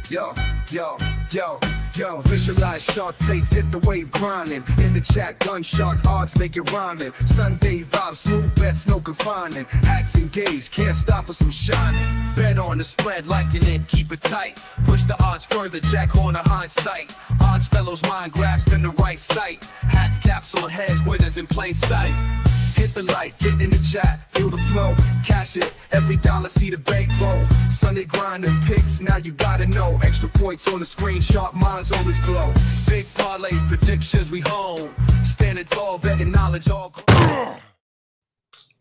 Yo, yo, yo, yo, visualize shark takes, hit the wave grinding. In the chat, gun shark odds make it rhyming. Sunday vibes, smooth bets, no confining. Hats engaged, can't stop us from shining. Bet on the spread, liking it, keep it tight. Push the odds further, jack on the hindsight. Odds fellows mind grasping the right sight. Hats, caps on heads, winners in plain sight. Hit the like, get in the chat, feel the flow, cash it, every dollar see the bank roll. Sunday grinding picks, now you gotta know. Extra points on the screen, sharp minds always glow. Big parlays, predictions we hold. Standing tall, betting knowledge all.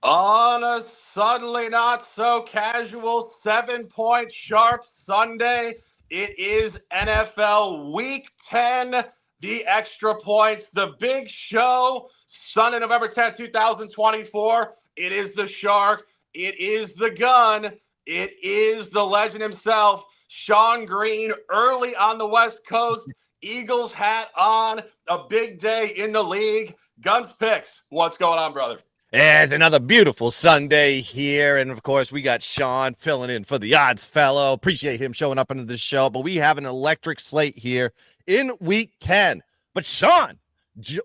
On a suddenly not so casual 7-point sharp Sunday, it is NFL Week 10. The extra points, the big show. Sunday, November 10th, 2024. It is the Shark. It is the Gun. It is the legend himself, Sean Green, early on the West Coast. Eagles hat on. A big day in the league. Guns picks. What's going on, brother? It's another beautiful Sunday here. And, of course, we got Sean filling in for the odds fellow. Appreciate him showing up into the show. But we have an electric slate here in Week 10. But, Sean,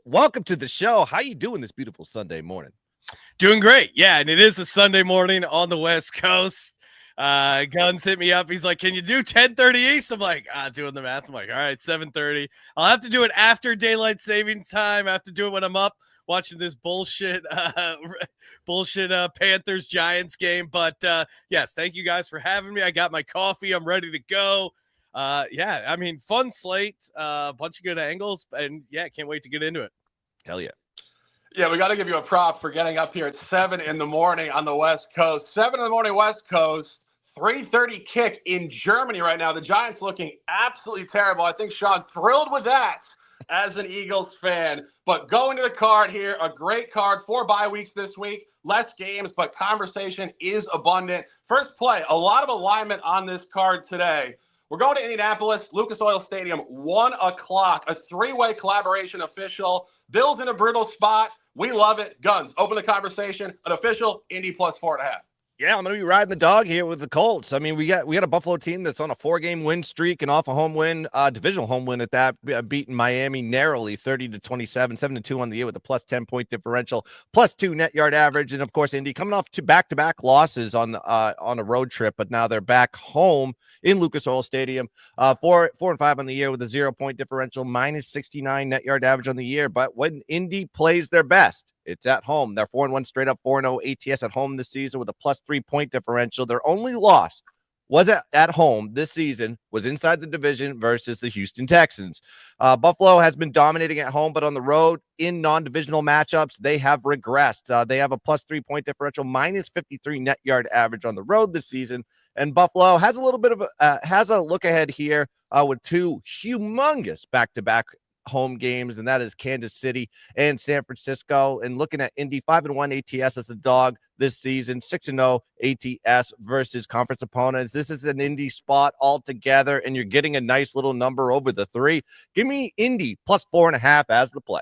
welcome to the show. How you doing this beautiful Sunday morning? Doing great. Yeah, and it is a Sunday morning on the West Coast. Guns hit me up. He's like, can you do 10:30 East? I'm like, doing the math. I'm like, all right, 7:30. I'll have to do it after daylight savings time. I have to do it when I'm up watching this bullshit Panthers Giants game. But yes, thank you guys for having me. I got my coffee. I'm ready to go. Yeah, I mean, fun slate, bunch of good angles, and yeah, can't wait to get into it. Hell yeah. Yeah, we got to give you a prop for getting up here at 7 in the morning on the West Coast. 7 in the morning West Coast, 3:30 kick in Germany right now. The Giants looking absolutely terrible. I think Sean thrilled with that as an Eagles fan. But going to the card here, a great card. 4 bye weeks this week. Less games, but conversation is abundant. First play, a lot of alignment on this card today. We're going to Indianapolis, Lucas Oil Stadium, 1 o'clock. A 3-way collaboration official. Bills in a brutal spot. We love it. Guns, open the conversation. An official, Indy plus 4.5. Yeah, I'm going to be riding the dog here with the Colts. I mean, we got a Buffalo team that's on a 4-game win streak and off a home win, divisional home win at that, beating Miami narrowly 30-27, 7-2 on the year with a plus 10-point differential, plus 2 net yard average. And of course, Indy coming off 2 back-to-back losses on a road trip, but now they're back home in Lucas Oil Stadium, 4-5 on the year with a 0-point differential, minus 69 net yard average on the year. But when Indy plays their best, it's at home. They're 4-1 straight up, 4-0 ATS at home this season with a plus 3-point differential. Their only loss was at home this season, was inside the division versus the Houston Texans. Buffalo has been dominating at home, but on the road in non-divisional matchups, they have regressed. They have a plus 3-point differential, minus 53 net yard average on the road this season. And Buffalo has a little bit of has a look ahead here with 2 humongous back-to-back home games, and that is Kansas City and San Francisco. And looking at Indy, 5-1 ATS as a dog this season, 6-0 ATS versus conference opponents. This is an Indy spot altogether, and you're getting a nice little number over the 3. Give me Indy plus 4.5 as the play.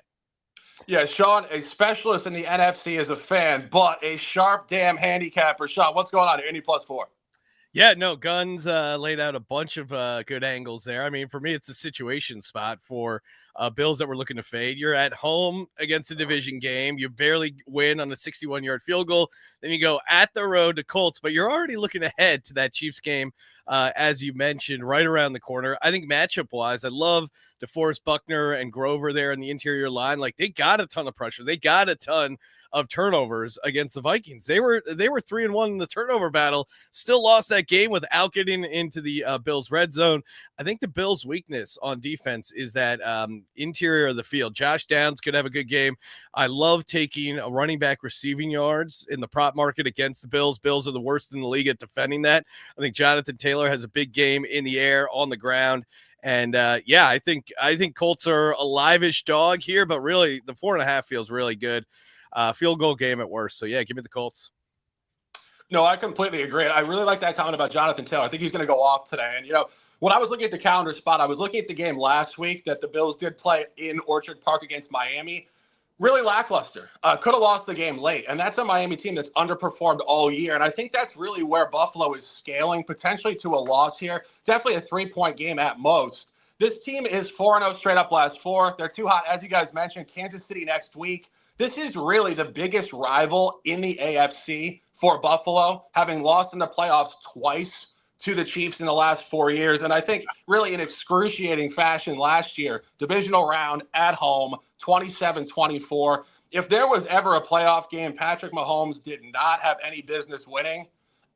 Yeah, Sean, a specialist in the NFC is a fan, but a sharp damn handicapper. Sean, what's going on here? Indy plus 4. Yeah, no, Guns laid out a bunch of good angles there. I mean, for me, it's a situation spot for Bills that we're looking to fade. You're at home against a division game. You barely win on a 61-yard field goal. Then you go at the road to Colts, but you're already looking ahead to that Chiefs game, as you mentioned, right around the corner. I think matchup-wise, I love DeForest Buckner and Grover there in the interior line. Like, they got a ton of pressure. They got a ton of turnovers against the Vikings. They were 3-1 in the turnover battle, still lost that game without getting into the Bills red zone. I think the Bills' weakness on defense is that interior of the field. Josh Downs could have a good game. I love taking a running back receiving yards in the prop market against the Bills. Bills are the worst in the league at defending that. I think Jonathan Taylor has a big game in the air, on the ground. And yeah, I think Colts are a live-ish dog here, but really the 4.5 feels really good. Field goal game at worst. So yeah, give me the Colts. No, I completely agree. I really like that comment about Jonathan Taylor. I think he's going to go off today. And, when I was looking at the calendar spot, I was looking at the game last week that the Bills did play in Orchard Park against Miami. Really lackluster. Could have lost the game late. And that's a Miami team that's underperformed all year. And I think that's really where Buffalo is scaling, potentially to a loss here. Definitely a 3-point game at most. This team is 4-0 straight up last four. They're too hot. As you guys mentioned, Kansas City next week. This is really the biggest rival in the AFC for Buffalo, having lost in the playoffs twice to the Chiefs in the last 4 years. And I think really in excruciating fashion last year, divisional round at home, 27-24. If there was ever a playoff game Patrick Mahomes did not have any business winning,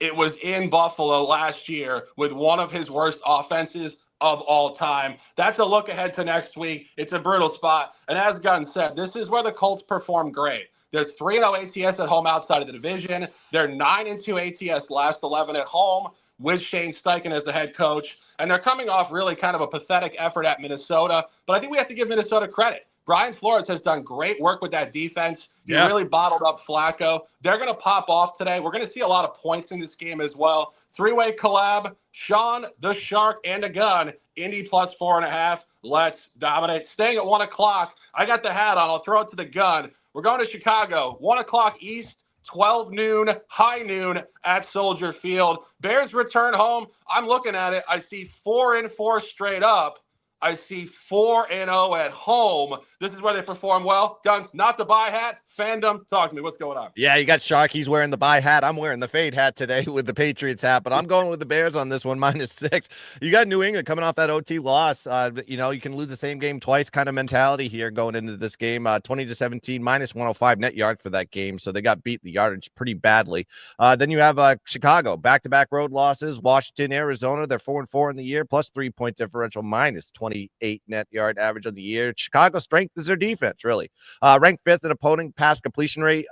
it was in Buffalo last year with one of his worst offenses of all time. That's a look ahead to next week. It's a brutal spot. And as Gunn said, this is where the Colts perform great. There's 3-0 ATS at home outside of the division. They're 9-2 ATS last 11 at home with Shane Steichen as the head coach. And they're coming off really kind of a pathetic effort at Minnesota. But I think we have to give Minnesota credit. Brian Flores has done great work with that defense. He really bottled up Flacco. They're going to pop off today. We're going to see a lot of points in this game as well. Three-way collab, Sean, the Shark, and a Gun. Indy plus 4.5. Let's dominate. Staying at 1 o'clock. I got the hat on. I'll throw it to the Gun. We're going to Chicago. 1 o'clock East, 12 noon, high noon at Soldier Field. Bears return home. I'm looking at it. I see 4-4 straight up. I see 4-0 at home. This is where they perform well. Guns, not the buy hat. Fandom, talk to me. What's going on? Yeah, you got Shark. He's wearing the buy hat. I'm wearing the fade hat today with the Patriots hat, but I'm going with the Bears on this one, -6. You got New England coming off that OT loss. You can lose the same game twice kind of mentality here going into this game. 20-17, -105 net yard for that game, so they got beat the yardage pretty badly. Then you have Chicago, back-to-back road losses. Washington, Arizona, they're 4-4 in the year, plus 3-point differential, -28 net yard average of the year. Chicago's strength is their defense, really. Ranked 5th in opponent pass completion rate,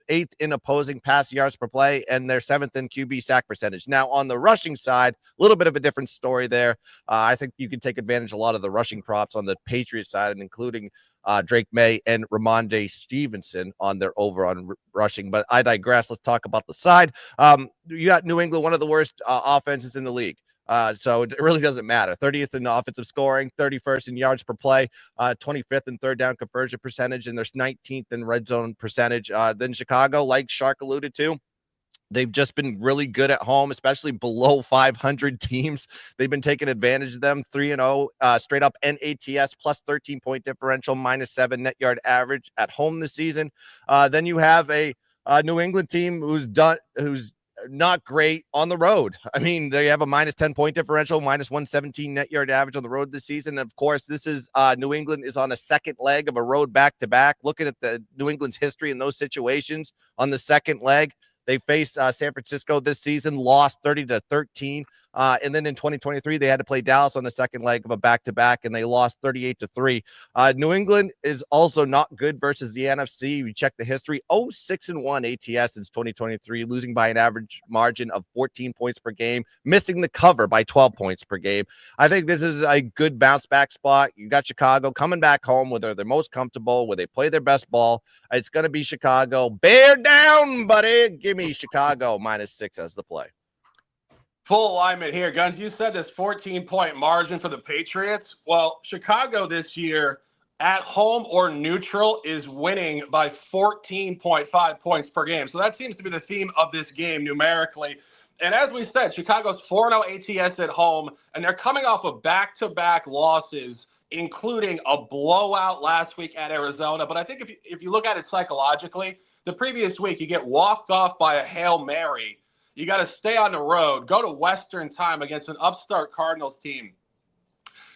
8th in opposing pass yards per play, and they're 7th in QB sack percentage. Now, on the rushing side, a little bit of a different story there. I think you can take advantage of a lot of the rushing props on the Patriots side, and including Drake May and Ramondre Stevenson on their over on rushing. But I digress. Let's talk about the side. You got New England, one of the worst offenses in the league. So it really doesn't matter. 30th in offensive scoring, 31st in yards per play, 25th in third down conversion percentage, and there's 19th in red zone percentage. Then Chicago, like Shark alluded to, they've just been really good at home, especially below 500 teams. They've been taking advantage of them. 3-0 straight up NATS plus 13-point differential, -7 net yard average at home this season. Then you have a New England team who's not great on the road. I mean, they have a -10-point differential, -117 net yard average on the road this season. And of course, this is New England is on a second leg of a road back-to-back. Looking at the New England's history in those situations on the second leg, they faced San Francisco this season, lost 30-13. And then in 2023, they had to play Dallas on the second leg of a back-to-back, and they lost 38-3. New England is also not good versus the NFC. We check the history, 6-1 ATS since 2023, losing by an average margin of 14 points per game, missing the cover by 12 points per game. I think this is a good bounce-back spot. You got Chicago coming back home where they're most comfortable, where they play their best ball. It's going to be Chicago. Bear down, buddy. Give me Chicago -6 as the play. Full alignment here, Guns. You said this 14-point margin for the Patriots. Well, Chicago this year at home or neutral is winning by 14.5 points per game. So that seems to be the theme of this game numerically. And as we said, Chicago's 4-0 ATS at home, and they're coming off of back-to-back losses, including a blowout last week at Arizona. But I think if you look at it psychologically, the previous week you get walked off by a Hail Mary. You got to stay on the road, go to Western time against an upstart Cardinals team.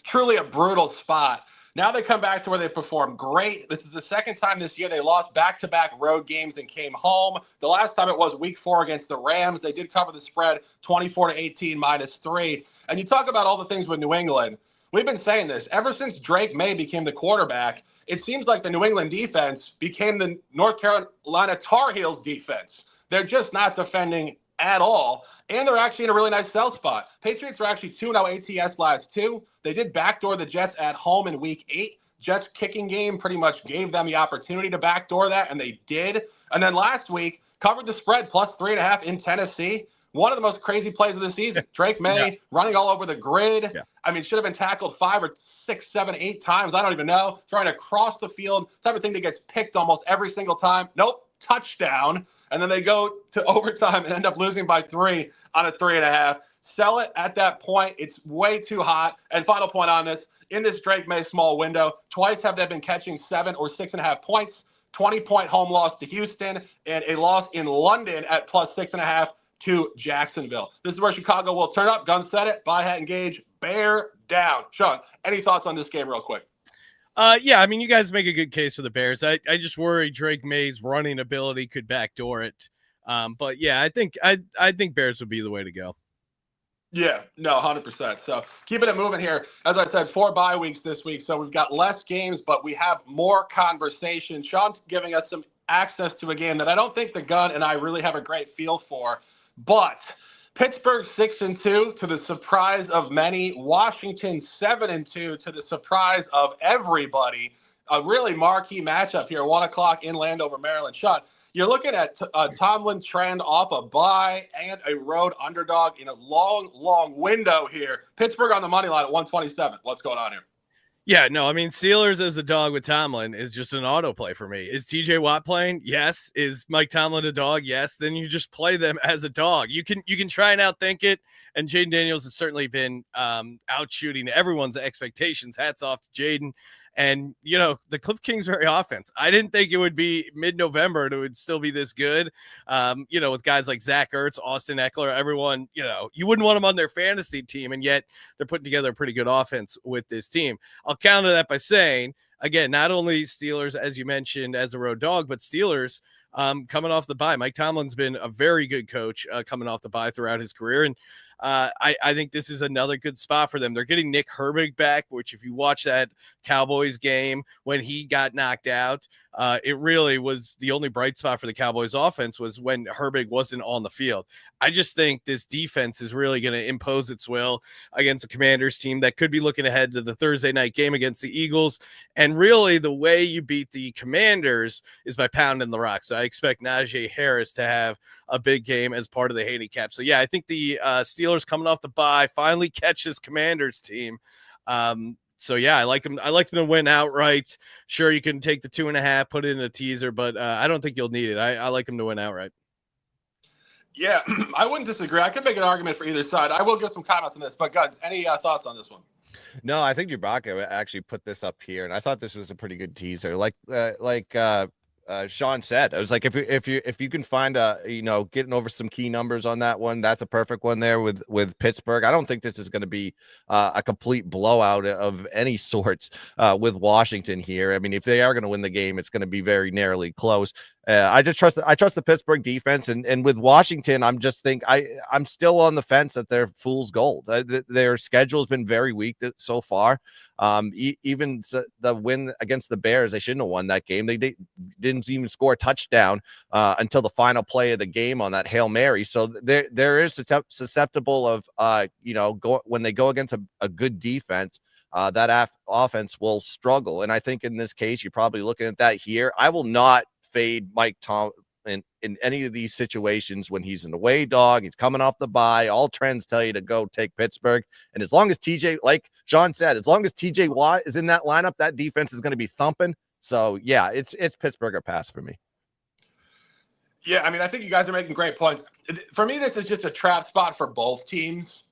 Truly a brutal spot. Now they come back to where they perform great. This is the second time this year they lost back-to-back road games and came home. The last time it was week 4 against the Rams. They did cover the spread 24-18 -3. And you talk about all the things with New England. We've been saying this ever since Drake May became the quarterback. It seems like the New England defense became the North Carolina Tar Heels defense. They're just not defending at all, and they're actually in a really nice sell spot. Patriots are actually 2-0 ATS last 2. They did backdoor the Jets at home in week 8. Jets kicking game pretty much gave them the opportunity to backdoor that, and they did. And then last week, covered the spread plus 3.5 in Tennessee. one of the most crazy plays of the season. Drake May running all over the grid. Yeah. I mean, should have been tackled 5 or 6, 7, 8 times. I don't even know. Throwing across the field, type of thing that gets picked almost every single time. Nope, touchdown. And then they go to overtime and end up losing by 3 on a 3.5. Sell it at that point. It's way too hot. And final point on this, in this Drake May small window, twice have they been catching 7 or 6.5 points. 20-point home loss to Houston and a loss in London at plus 6.5 to Jacksonville. This is where Chicago will turn up. Gun set it. Buy, hat, engage. Bear down. Sean, any thoughts on this game real quick? Yeah, I mean, you guys make a good case for the Bears. I just worry Drake May's running ability could backdoor it. But yeah, I think Bears would be the way to go. Yeah, no, 100%. So keeping it moving here. As I said, 4 bye weeks this week. So we've got less games, but we have more conversation. Sean's giving us some access to a game that I don't think the Gun and I really have a great feel for. But Pittsburgh 6-2 to the surprise of many. Washington 7-2 to the surprise of everybody. A really marquee matchup here, 1 o'clock in Landover, Maryland. Sean, you're looking at Tomlin trend off a bye and a road underdog in a long, long window here. Pittsburgh on the money line at 127. What's going on here? Yeah, no, I mean, Steelers as a dog with Tomlin is just an autoplay for me. Is TJ Watt playing? Yes. Is Mike Tomlin a dog? Yes. Then you just play them as a dog. You can try and outthink it. And Jaden Daniels has certainly been outshooting everyone's expectations. Hats off to Jaden. And, you know, the Cliff Kingsbury offense, I didn't think it would be mid-November and it would still be this good. You know, with guys like Zach Ertz, Austin Eckler, everyone, you know, you wouldn't want them on their fantasy team, and yet they're putting together a pretty good offense with this team. I'll counter that by saying, again, not only Steelers, as you mentioned, as a road dog, but Steelers coming off the bye. Mike Tomlin's been a very good coach coming off the bye throughout his career, and I think this is another good spot for them. They're getting Nick Herbig back, which if you watch that Cowboys game when he got knocked out, it really was the only bright spot for the Cowboys offense was when Herbig wasn't on the field. I just think this defense is really going to impose its will against a Commanders team that could be looking ahead to the Thursday night game against the Eagles. And really the way you beat the Commanders is by pounding the rock. So I expect Najee Harris to have a big game as part of the handicap. So yeah, I think the Steelers coming off the bye finally catch this Commanders team. So yeah, I like them to win outright. Sure, you can take the 2.5, put it in a teaser, but I don't think you'll need it. I like them to win outright. Yeah, I wouldn't disagree. I could make an argument for either side. I will give some comments on this, but guys, any thoughts on this one? No, I think Chewbacca actually put this up here, and I thought this was a pretty good teaser. Like Sean said, I was like, if you can find getting over some key numbers on that one, that's a perfect one there with Pittsburgh. I don't think this is going to be a complete blowout of any sorts with Washington here. I mean, if they are going to win the game, it's going to be very narrowly close. I trust the Pittsburgh defense, and with Washington, I'm still on the fence that they're fool's gold. Their schedule has been very weak so far. Even the win against the Bears, they shouldn't have won that game. They didn't even score a touchdown until the final play of the game on that Hail Mary. So there is susceptible of when they go against a good defense. That offense will struggle, and I think in this case, you're probably looking at that here. I will not fade Mike Tomlin in any of these situations when he's an away dog. He's coming off the bye. All trends tell you to go take Pittsburgh. And as long as TJ, like Sean said, as long as TJ Watt is in that lineup, that defense is going to be thumping. So yeah, it's Pittsburgh or pass for me. Yeah, I mean, I think you guys are making great points. For me, this is just a trap spot for both teams.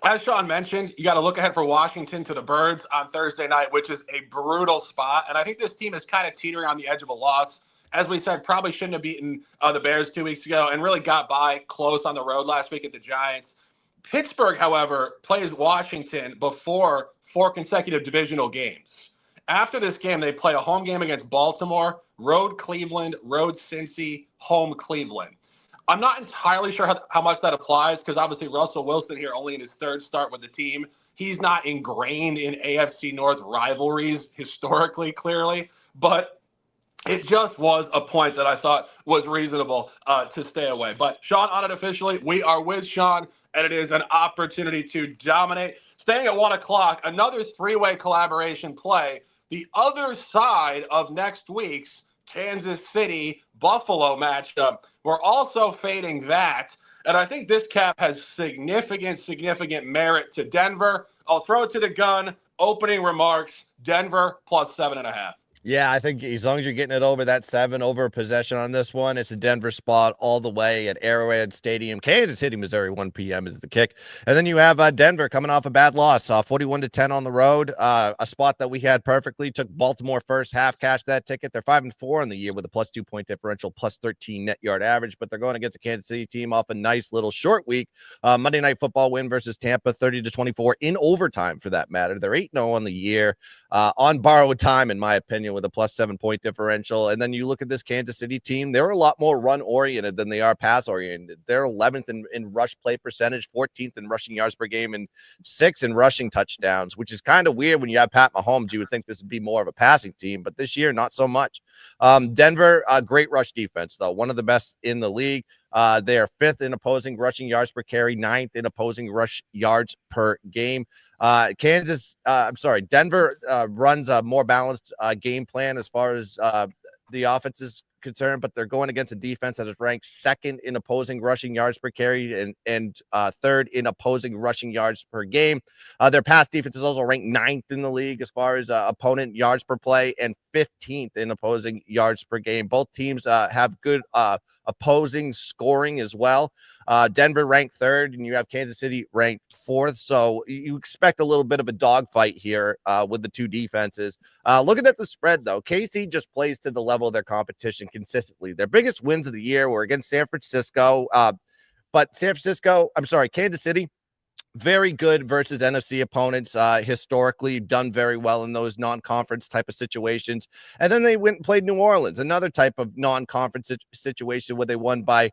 As Sean mentioned, you got to look ahead for Washington to the Birds on Thursday night, which is a brutal spot. And I think this team is kind of teetering on the edge of a loss. As we said, probably shouldn't have beaten the Bears 2 weeks ago and really got by close on the road last week at the Giants. Pittsburgh, however, plays Washington before 4 consecutive divisional games. After this game, they play a home game against Baltimore, road Cleveland, road Cincy, home Cleveland. I'm not entirely sure how much that applies because obviously Russell Wilson here only in his 3rd start with the team. He's not ingrained in AFC North rivalries historically, clearly, but it just was a point that I thought was reasonable to stay away. But Sean on it officially. We are with Sean, and it is an opportunity to dominate. Staying at 1 o'clock, another 3-way collaboration play. The other side of next week's Kansas City Buffalo matchup. We're also fading that. And I think this cap has significant merit to Denver. I'll throw it to the gun. Opening remarks, Denver plus 7.5. Yeah, I think as long as you're getting it over that 7 over possession on this one, it's a Denver spot all the way at Arrowhead Stadium. Kansas City, Missouri, 1 p.m. is the kick. And then you have Denver coming off a bad loss, 41-10 on the road, a spot that we had perfectly. Took Baltimore first half, cashed that ticket. They're 5-4 on the year with a plus 2 point differential, plus 13 net yard average, but they're going against a Kansas City team off a nice little short week. Monday Night Football win versus Tampa, 30-24 in overtime for that matter. They're 8-0 on the year, on borrowed time, in my opinion, with a plus 7 point differential. And then you look at this Kansas City team, they're a lot more run oriented than they are pass oriented. They're 11th in rush play percentage, 14th in rushing yards per game, and 6th in rushing touchdowns, which is kind of weird when you have Pat Mahomes. You would think this would be more of a passing team, but this year, not so much. Denver, great rush defense, though, one of the best in the league. They are 5th in opposing rushing yards per carry, 9th in opposing rush yards per game. Denver runs a more balanced game plan as far as the offense is concerned, but they're going against a defense that is ranked 2nd in opposing rushing yards per carry and 3rd in opposing rushing yards per game. Their pass defense is also ranked 9th in the league as far as opponent yards per play and 15th in opposing yards per game. Both teams have good opposing scoring as well. Denver ranked 3rd, and you have Kansas City ranked 4th. So you expect a little bit of a dogfight here with the two defenses. Looking at the spread, though, KC just plays to the level of their competition consistently. Their biggest wins of the year were against San Francisco. Kansas City, very good versus NFC opponents. Historically done very well in those non-conference type of situations. And then they went and played New Orleans, another type of non-conference situation where they won by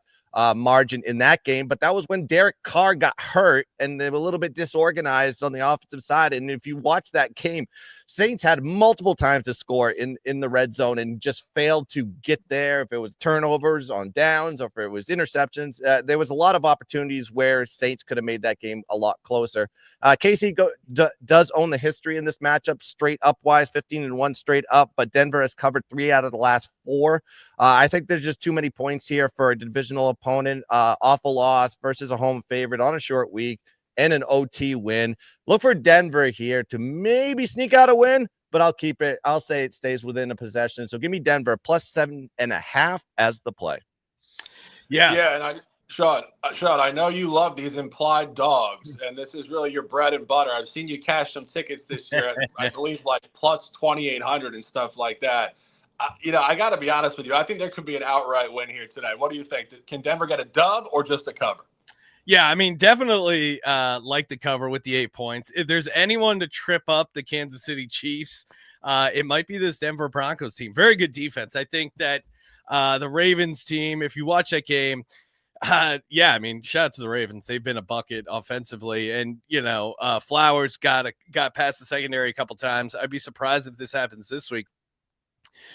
margin in that game. But that was when Derek Carr got hurt and they were a little bit disorganized on the offensive side. And if you watch that game, Saints had multiple times to score in the red zone and just failed to get there. If it was turnovers on downs or if it was interceptions, there was a lot of opportunities where Saints could have made that game a lot closer. KC does own the history in this matchup, straight up wise, 15-1 straight up, but Denver has covered 3 out of the last 4. I think there's just too many points here for a divisional opponent. Awful loss versus a home favorite on a short week and an OT win. Look for Denver here to maybe sneak out a win, but I'll keep it. I'll say it stays within a possession. So give me Denver plus 7.5 as the play. Yeah. And Sean, I know you love these implied dogs, and this is really your bread and butter. I've seen you cash some tickets this year, I believe like plus 2,800 and stuff like that. I got to be honest with you. I think there could be an outright win here today. What do you think? Can Denver get a dub or just a cover? Yeah, I mean, definitely like the cover with the 8 points. If there's anyone to trip up the Kansas City Chiefs, it might be this Denver Broncos team. Very good defense. I think that the Ravens team, if you watch that game, shout out to the Ravens. They've been a bucket offensively, and Flowers got past the secondary a couple times. I'd be surprised if this happens this week.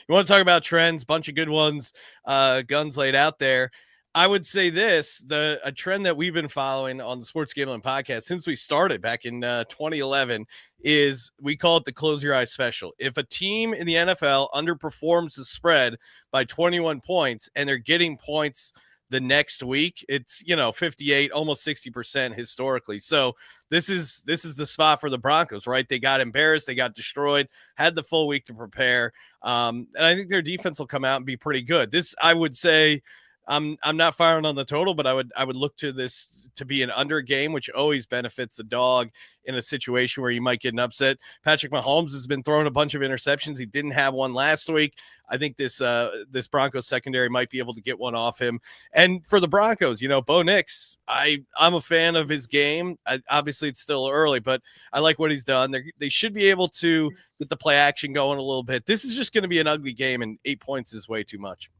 You want to talk about trends? Bunch of good ones, guns laid out there. I would say this, a trend that we've been following on the Sports Gambling Podcast since we started back in 2011 is we call it the close your eyes special. If a team in the NFL underperforms the spread by 21 points and they're getting points the next week, it's 58, almost 60% historically. So this is the spot for the Broncos, right? They got embarrassed, they got destroyed, had the full week to prepare, and I think their defense will come out and be pretty good. This, I would say, I'm not firing on the total, but I would look to this to be an under game, which always benefits the dog in a situation where you might get an upset. Patrick Mahomes has been throwing a bunch of interceptions. He didn't have one last week. I think this Broncos secondary might be able to get one off him. And for the Broncos, Bo Nix, I'm a fan of his game. Obviously, it's still early, but I like what he's done. They should be able to get the play action going a little bit. This is just going to be an ugly game, and 8 points is way too much.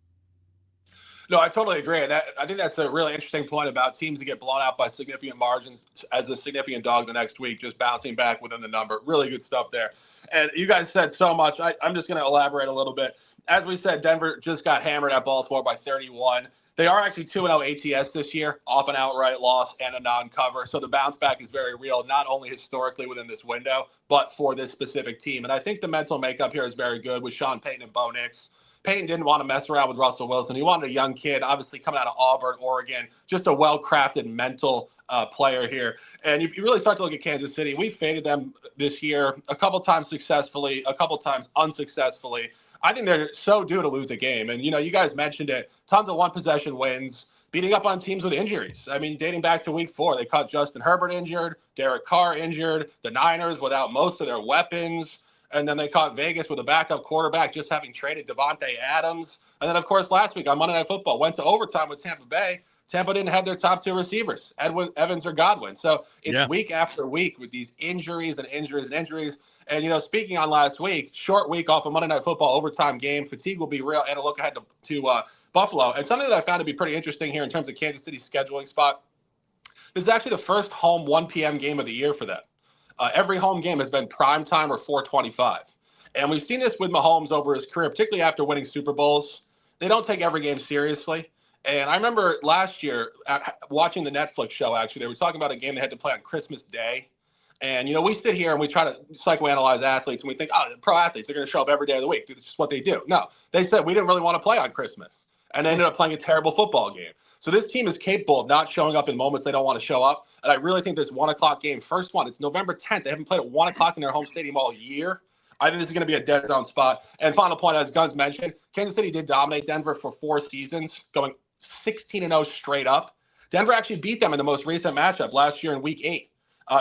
No, I totally agree. And I think that's a really interesting point about teams that get blown out by significant margins as a significant dog the next week, just bouncing back within the number. Really good stuff there. And you guys said so much. I'm just going to elaborate a little bit. As we said, Denver just got hammered at Baltimore by 31. They are actually 2-0 ATS this year, off an outright loss and a non-cover. So the bounce back is very real, not only historically within this window, but for this specific team. And I think the mental makeup here is very good with Sean Payton and Bo Nix. Peyton didn't want to mess around with Russell Wilson. He wanted a young kid, obviously coming out of Auburn, Oregon, just a well-crafted mental player here. And if you really start to look at Kansas City, we faded them this year a couple times successfully, a couple times unsuccessfully. I think they're so due to lose a game. And, you guys mentioned it, tons of one-possession wins, beating up on teams with injuries. I mean, dating back to week 4, they caught Justin Herbert injured, Derek Carr injured, the Niners without most of their weapons. And then they caught Vegas with a backup quarterback, just having traded Devontae Adams. And then, of course, last week on Monday Night Football, went to overtime with Tampa Bay. Tampa didn't have their top 2 receivers, Evans or Godwin. So it's week after week with these injuries and injuries and injuries. And, speaking on last week, short week off of Monday Night Football, overtime game, fatigue will be real, and a look ahead to Buffalo. And something that I found to be pretty interesting here in terms of Kansas City's scheduling spot, this is actually the first home 1 p.m. game of the year for them. Every home game has been prime time or 4:25. And we've seen this with Mahomes over his career, particularly after winning Super Bowls. They don't take every game seriously. And I remember last year watching the Netflix show, actually, they were talking about a game they had to play on Christmas Day. And, we sit here and we try to psychoanalyze athletes and we think, pro athletes, they're going to show up every day of the week. This is what they do. No, they said we didn't really want to play on Christmas. And they ended up playing a terrible football game. So this team is capable of not showing up in moments they don't want to show up. And I really think this 1 o'clock game, first one, it's November 10th. They haven't played at 1 o'clock in their home stadium all year. I think this is going to be a dead zone spot. And final point, as Guns mentioned, Kansas City did dominate Denver for 4 seasons, going 16-0 straight up. Denver actually beat them in the most recent matchup last year in week 8,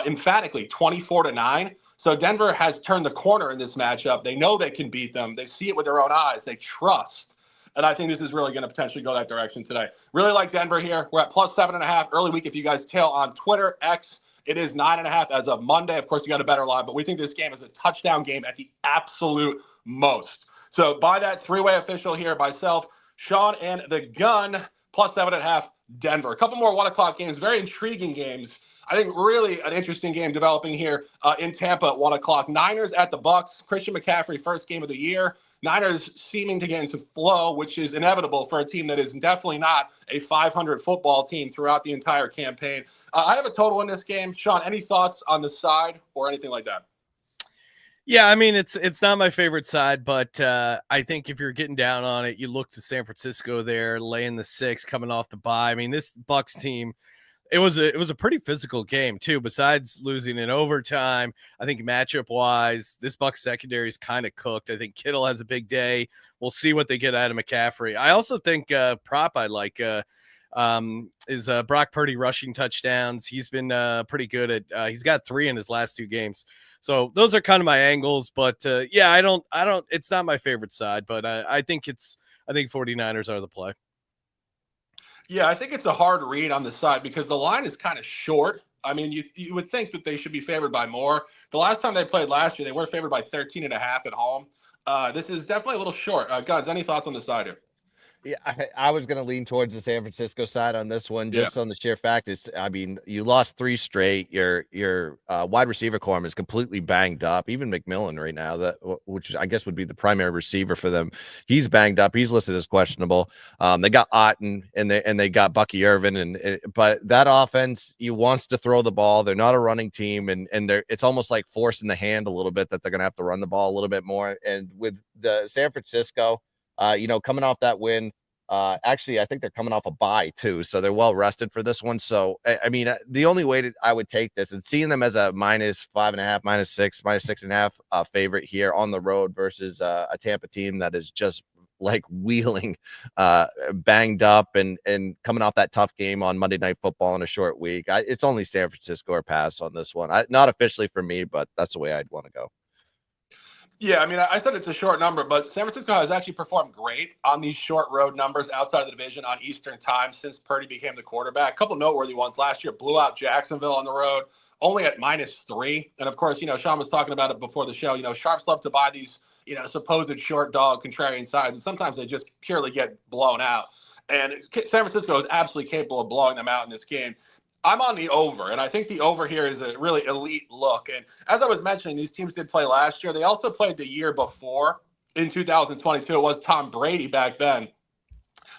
emphatically 24-9. So Denver has turned the corner in this matchup. They know they can beat them. They see it with their own eyes. They trust. And I think this is really going to potentially go that direction today. Really like Denver here. We're at plus 7.5 early week. If you guys tail on Twitter, X, it is 9.5 as of Monday. Of course, you got a better line, but we think this game is a touchdown game at the absolute most. So by that 3-way official here, myself, Sean, and the Gun, plus 7.5 Denver. A couple more 1 o'clock games, very intriguing games. I think really an interesting game developing here in Tampa at 1 o'clock. Niners at the Bucks. Christian McCaffrey, first game of the year. Niners seeming to get into flow, which is inevitable for a team that is definitely not a 500 football team throughout the entire campaign. I have a total in this game. Sean, any thoughts on the side or anything like that? Yeah, I mean, it's not my favorite side, but I think if you're getting down on it, you look to San Francisco there, laying the 6, coming off the bye. I mean, this Bucks team, it was a pretty physical game too. Besides losing in overtime, I think matchup wise, this Bucks secondary is kind of cooked. I think Kittle has a big day. We'll see what they get out of McCaffrey. I also think prop I like is Brock Purdy rushing touchdowns. He's been pretty good at. He's got 3 in his last 2 games. So those are kind of my angles. But yeah, I don't. It's not my favorite side, but I think 49ers are the play. Yeah, I think it's a hard read on the side because the line is kind of short. I mean, you would think that they should be favored by more. The last time they played last year, they were favored by 13.5 at home. This is definitely a little short. Guys, any thoughts on the side here? Yeah, I was going to lean towards the San Francisco side on this one, just on the sheer fact is, I mean, you lost 3 straight. Your wide receiver corps is completely banged up. Even McMillan right now, which I guess would be the primary receiver for them, he's banged up. He's listed as questionable. They got Otten and they got Bucky Irvin, but that offense, he wants to throw the ball. They're not a running team, and it's almost like forcing the hand a little bit that they're going to have to run the ball a little bit more. And with the San Francisco, coming off that win, actually, I think they're coming off a bye too, so they're well rested for this one. So, I mean, the only way I would take this and seeing them as a minus 5.5, -6, -6.5 favorite here on the road versus a Tampa team that is just like wheeling, banged up and coming off that tough game on Monday Night Football in a short week. It's only San Francisco or pass on this one. Not officially for me, but that's the way I'd want to go. Yeah, I mean, I said it's a short number, but San Francisco has actually performed great on these short road numbers outside of the division on Eastern time since Purdy became the quarterback. A couple noteworthy ones. Last year, blew out Jacksonville on the road, only at -3. And, of course, Sean was talking about it before the show. Sharps love to buy these, supposed short dog contrarian sides, and sometimes they just purely get blown out. And San Francisco is absolutely capable of blowing them out in this game. I'm on the over, and I think the over here is a really elite look. And as I was mentioning, these teams did play last year. They also played the year before in 2022. It was Tom Brady back then.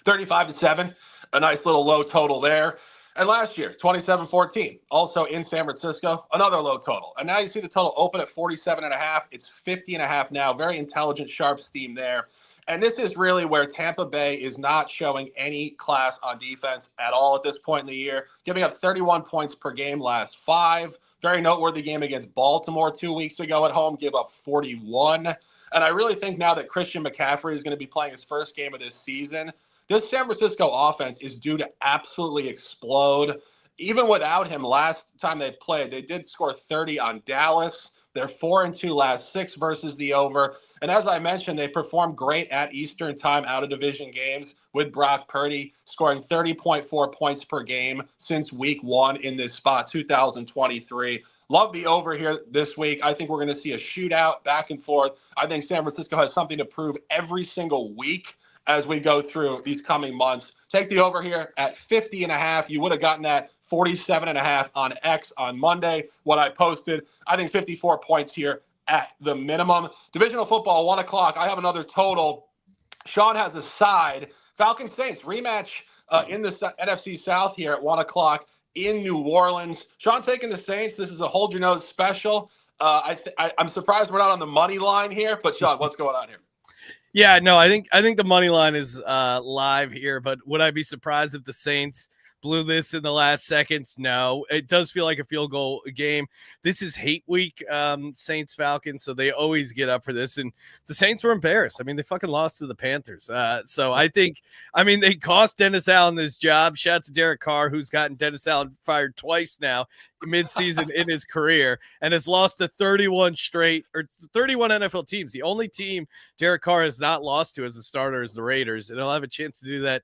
35-7, a nice little low total there. And last year, 27-14, also in San Francisco, another low total. And now you see the total open at 47.5. It's 50.5 now. Very intelligent, sharp steam there. And this is really where Tampa Bay is not showing any class on defense at all at this point in the year, giving up 31 points per game last 5. Very noteworthy game against Baltimore 2 weeks ago at home, gave up 41. And I really think now that Christian McCaffrey is going to be playing his first game of this season, this San Francisco offense is due to absolutely explode. Even without him, last time they played, they did score 30 on Dallas. They're 4-2 last 6 versus the over. And as I mentioned, they performed great at Eastern time out of division games with Brock Purdy scoring 30.4 points per game since week 1 in this spot, 2023. Love the over here this week. I think we're going to see a shootout back and forth. I think San Francisco has something to prove every single week as we go through these coming months. Take the over here at 50.5. You would have gotten that 47.5 on X on Monday, what I posted. I think 54 points here at the minimum. Divisional football, 1 o'clock. I have another total. Sean has a side. Falcons Saints rematch in the NFC South here at 1 o'clock in New Orleans. Sean taking the Saints. This is a hold your nose special. I'm surprised we're not on the money line here, but Sean, what's going on here? Yeah, no, I think the money line is live here, but would I be surprised if the Saints blew this in the last seconds? No, it does feel like a field goal game. This is hate week, Saints Falcons, so they always get up for this. And the Saints were embarrassed. I mean, they fucking lost to the Panthers. So they cost Dennis Allen this job. Shout out to Derek Carr, who's gotten Dennis Allen fired twice now mid-season in his career and has lost to 31 NFL teams. The only team Derek Carr has not lost to as a starter is the Raiders, and he'll have a chance to do that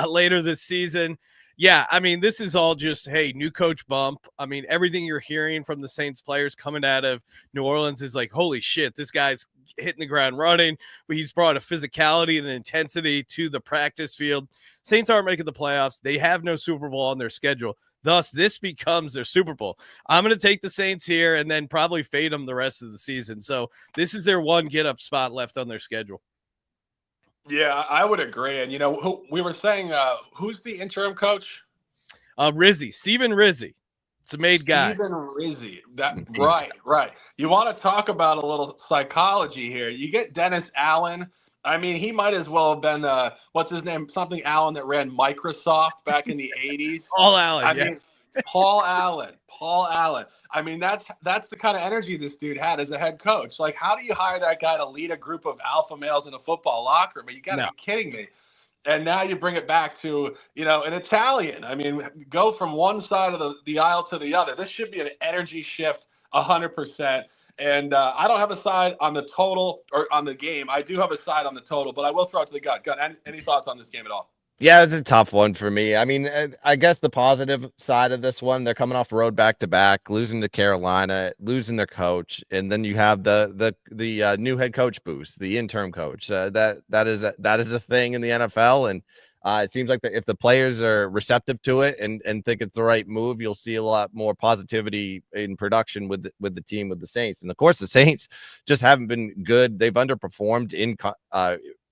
later this season. Yeah, I mean, this is all just, hey, new coach bump. I mean, everything you're hearing from the Saints players coming out of New Orleans is like, holy shit, this guy's hitting the ground running. But he's brought a physicality and an intensity to the practice field. Saints aren't making the playoffs. They have no Super Bowl on their schedule. Thus, this becomes their Super Bowl. I'm going to take the Saints here and then probably fade them the rest of the season. So this is their one get-up spot left on their schedule. Yeah, I would agree. And, we were saying, who's the interim coach? Stephen Rizzi. It's a made guy. Stephen Rizzi. Right. You want to talk about a little psychology here. You get Dennis Allen. I mean, he might as well have been, what's his name? Something Allen that ran Microsoft back in the 80s. Paul Allen, Paul Allen. I mean, that's the kind of energy this dude had as a head coach. Like, how do you hire that guy to lead a group of alpha males in a football locker room? You got to be kidding me. And now you bring it back to, an Italian. I mean, go from one side of the aisle to the other. This should be an energy shift 100%. And I don't have a side on the total or on the game. I do have a side on the total, but I will throw it to the gut. Any thoughts on this game at all? Yeah, it's a tough one for me. I mean, I guess the positive side of this one, they're coming off road back-to-back, losing to Carolina, losing their coach, and then you have the new head coach boost, the interim coach. That is a thing in the NFL, and it seems like if the players are receptive to it and think it's the right move, you'll see a lot more positivity in production with the team, with the Saints. And of course, the Saints just haven't been good. They've underperformed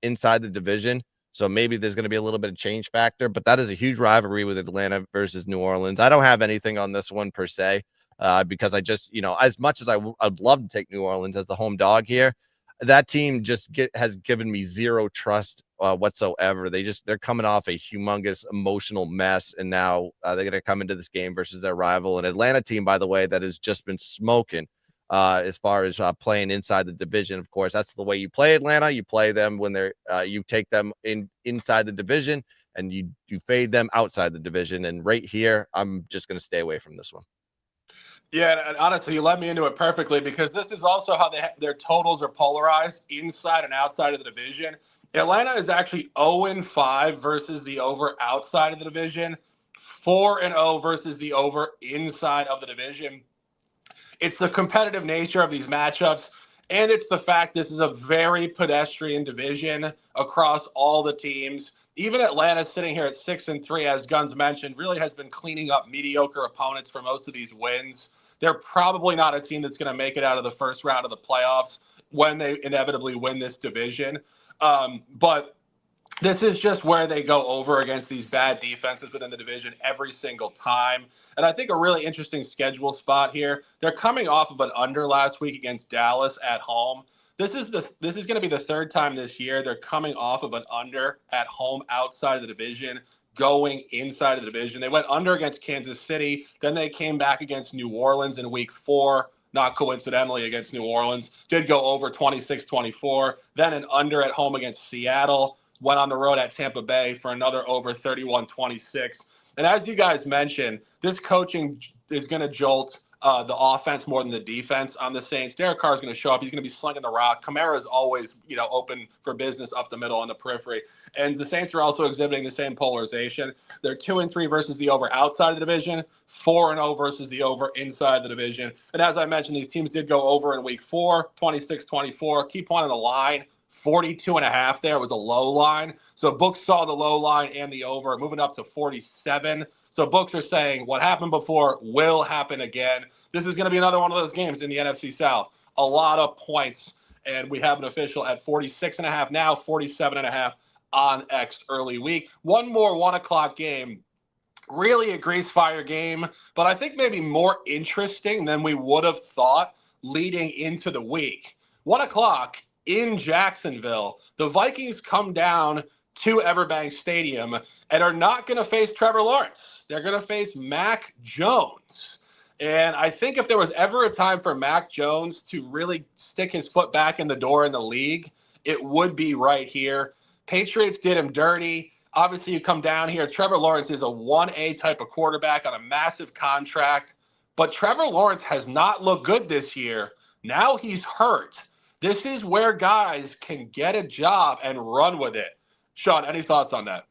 inside the division. So maybe there's going to be a little bit of change factor, but that is a huge rivalry with Atlanta versus New Orleans. I don't have anything on this one per se, because I just, as much as I'd love to take New Orleans as the home dog here, that team just has given me zero trust whatsoever. They're coming off a humongous emotional mess, and now they're going to come into this game versus their rival, an Atlanta team, by the way, that has just been smoking. As far as playing inside the division. Of course, that's the way you play Atlanta. You play them when they're you take them inside the division, and you fade them outside the division. And right here, I'm just going to stay away from this one. Yeah, and honestly, you led me into it perfectly, because this is also how their totals are polarized inside and outside of the division. Atlanta is actually 0-5 versus the over outside of the division, 4-0 versus the over inside of the division. It's the competitive nature of these matchups, and it's the fact this is a very pedestrian division across all the teams. Even Atlanta, sitting here at 6-3, as Guns mentioned, really has been cleaning up mediocre opponents for most of these wins. They're probably not a team that's going to make it out of the first round of the playoffs when they inevitably win this division. But this is just where they go over against these bad defenses within the division every single time. And I think a really interesting schedule spot here. They're coming off of an under last week against Dallas at home. This is going to be the third time this year they're coming off of an under at home outside of the division, going inside of the division. They went under against Kansas City, then they came back against New Orleans in week 4, not coincidentally against New Orleans, did go over 26-24, then an under at home against Seattle, went on the road at Tampa Bay for another over 31-26. And as you guys mentioned, this coaching is going to jolt the offense more than the defense on the Saints. Derek Carr is going to show up. He's going to be slinging the rock. Kamara is always, open for business up the middle on the periphery. And the Saints are also exhibiting the same polarization. They're 2-3 versus the over outside of the division, 4-0 versus the over inside the division. And as I mentioned, these teams did go over in week 4, 26-24. Key point on the line, 42.5 there was a low line. So books saw the low line and the over, moving up to 47. So books are saying what happened before will happen again. This is going to be another one of those games in the NFC South. A lot of points, and we have an official at 46.5 now, 47.5 on X early week. One more 1 o'clock game, really a grease fire game, but I think maybe more interesting than we would have thought leading into the week. 1 o'clock in Jacksonville, the Vikings come down to Everbank Stadium and are not going to face Trevor Lawrence. They're going to face Mac Jones. And I think if there was ever a time for Mac Jones to really stick his foot back in the door in the league, it would be right here. Patriots did him dirty. Obviously, you come down here. Trevor Lawrence is a 1A type of quarterback on a massive contract. But Trevor Lawrence has not looked good this year. Now he's hurt. This is where guys can get a job and run with it. Sean, any thoughts on that?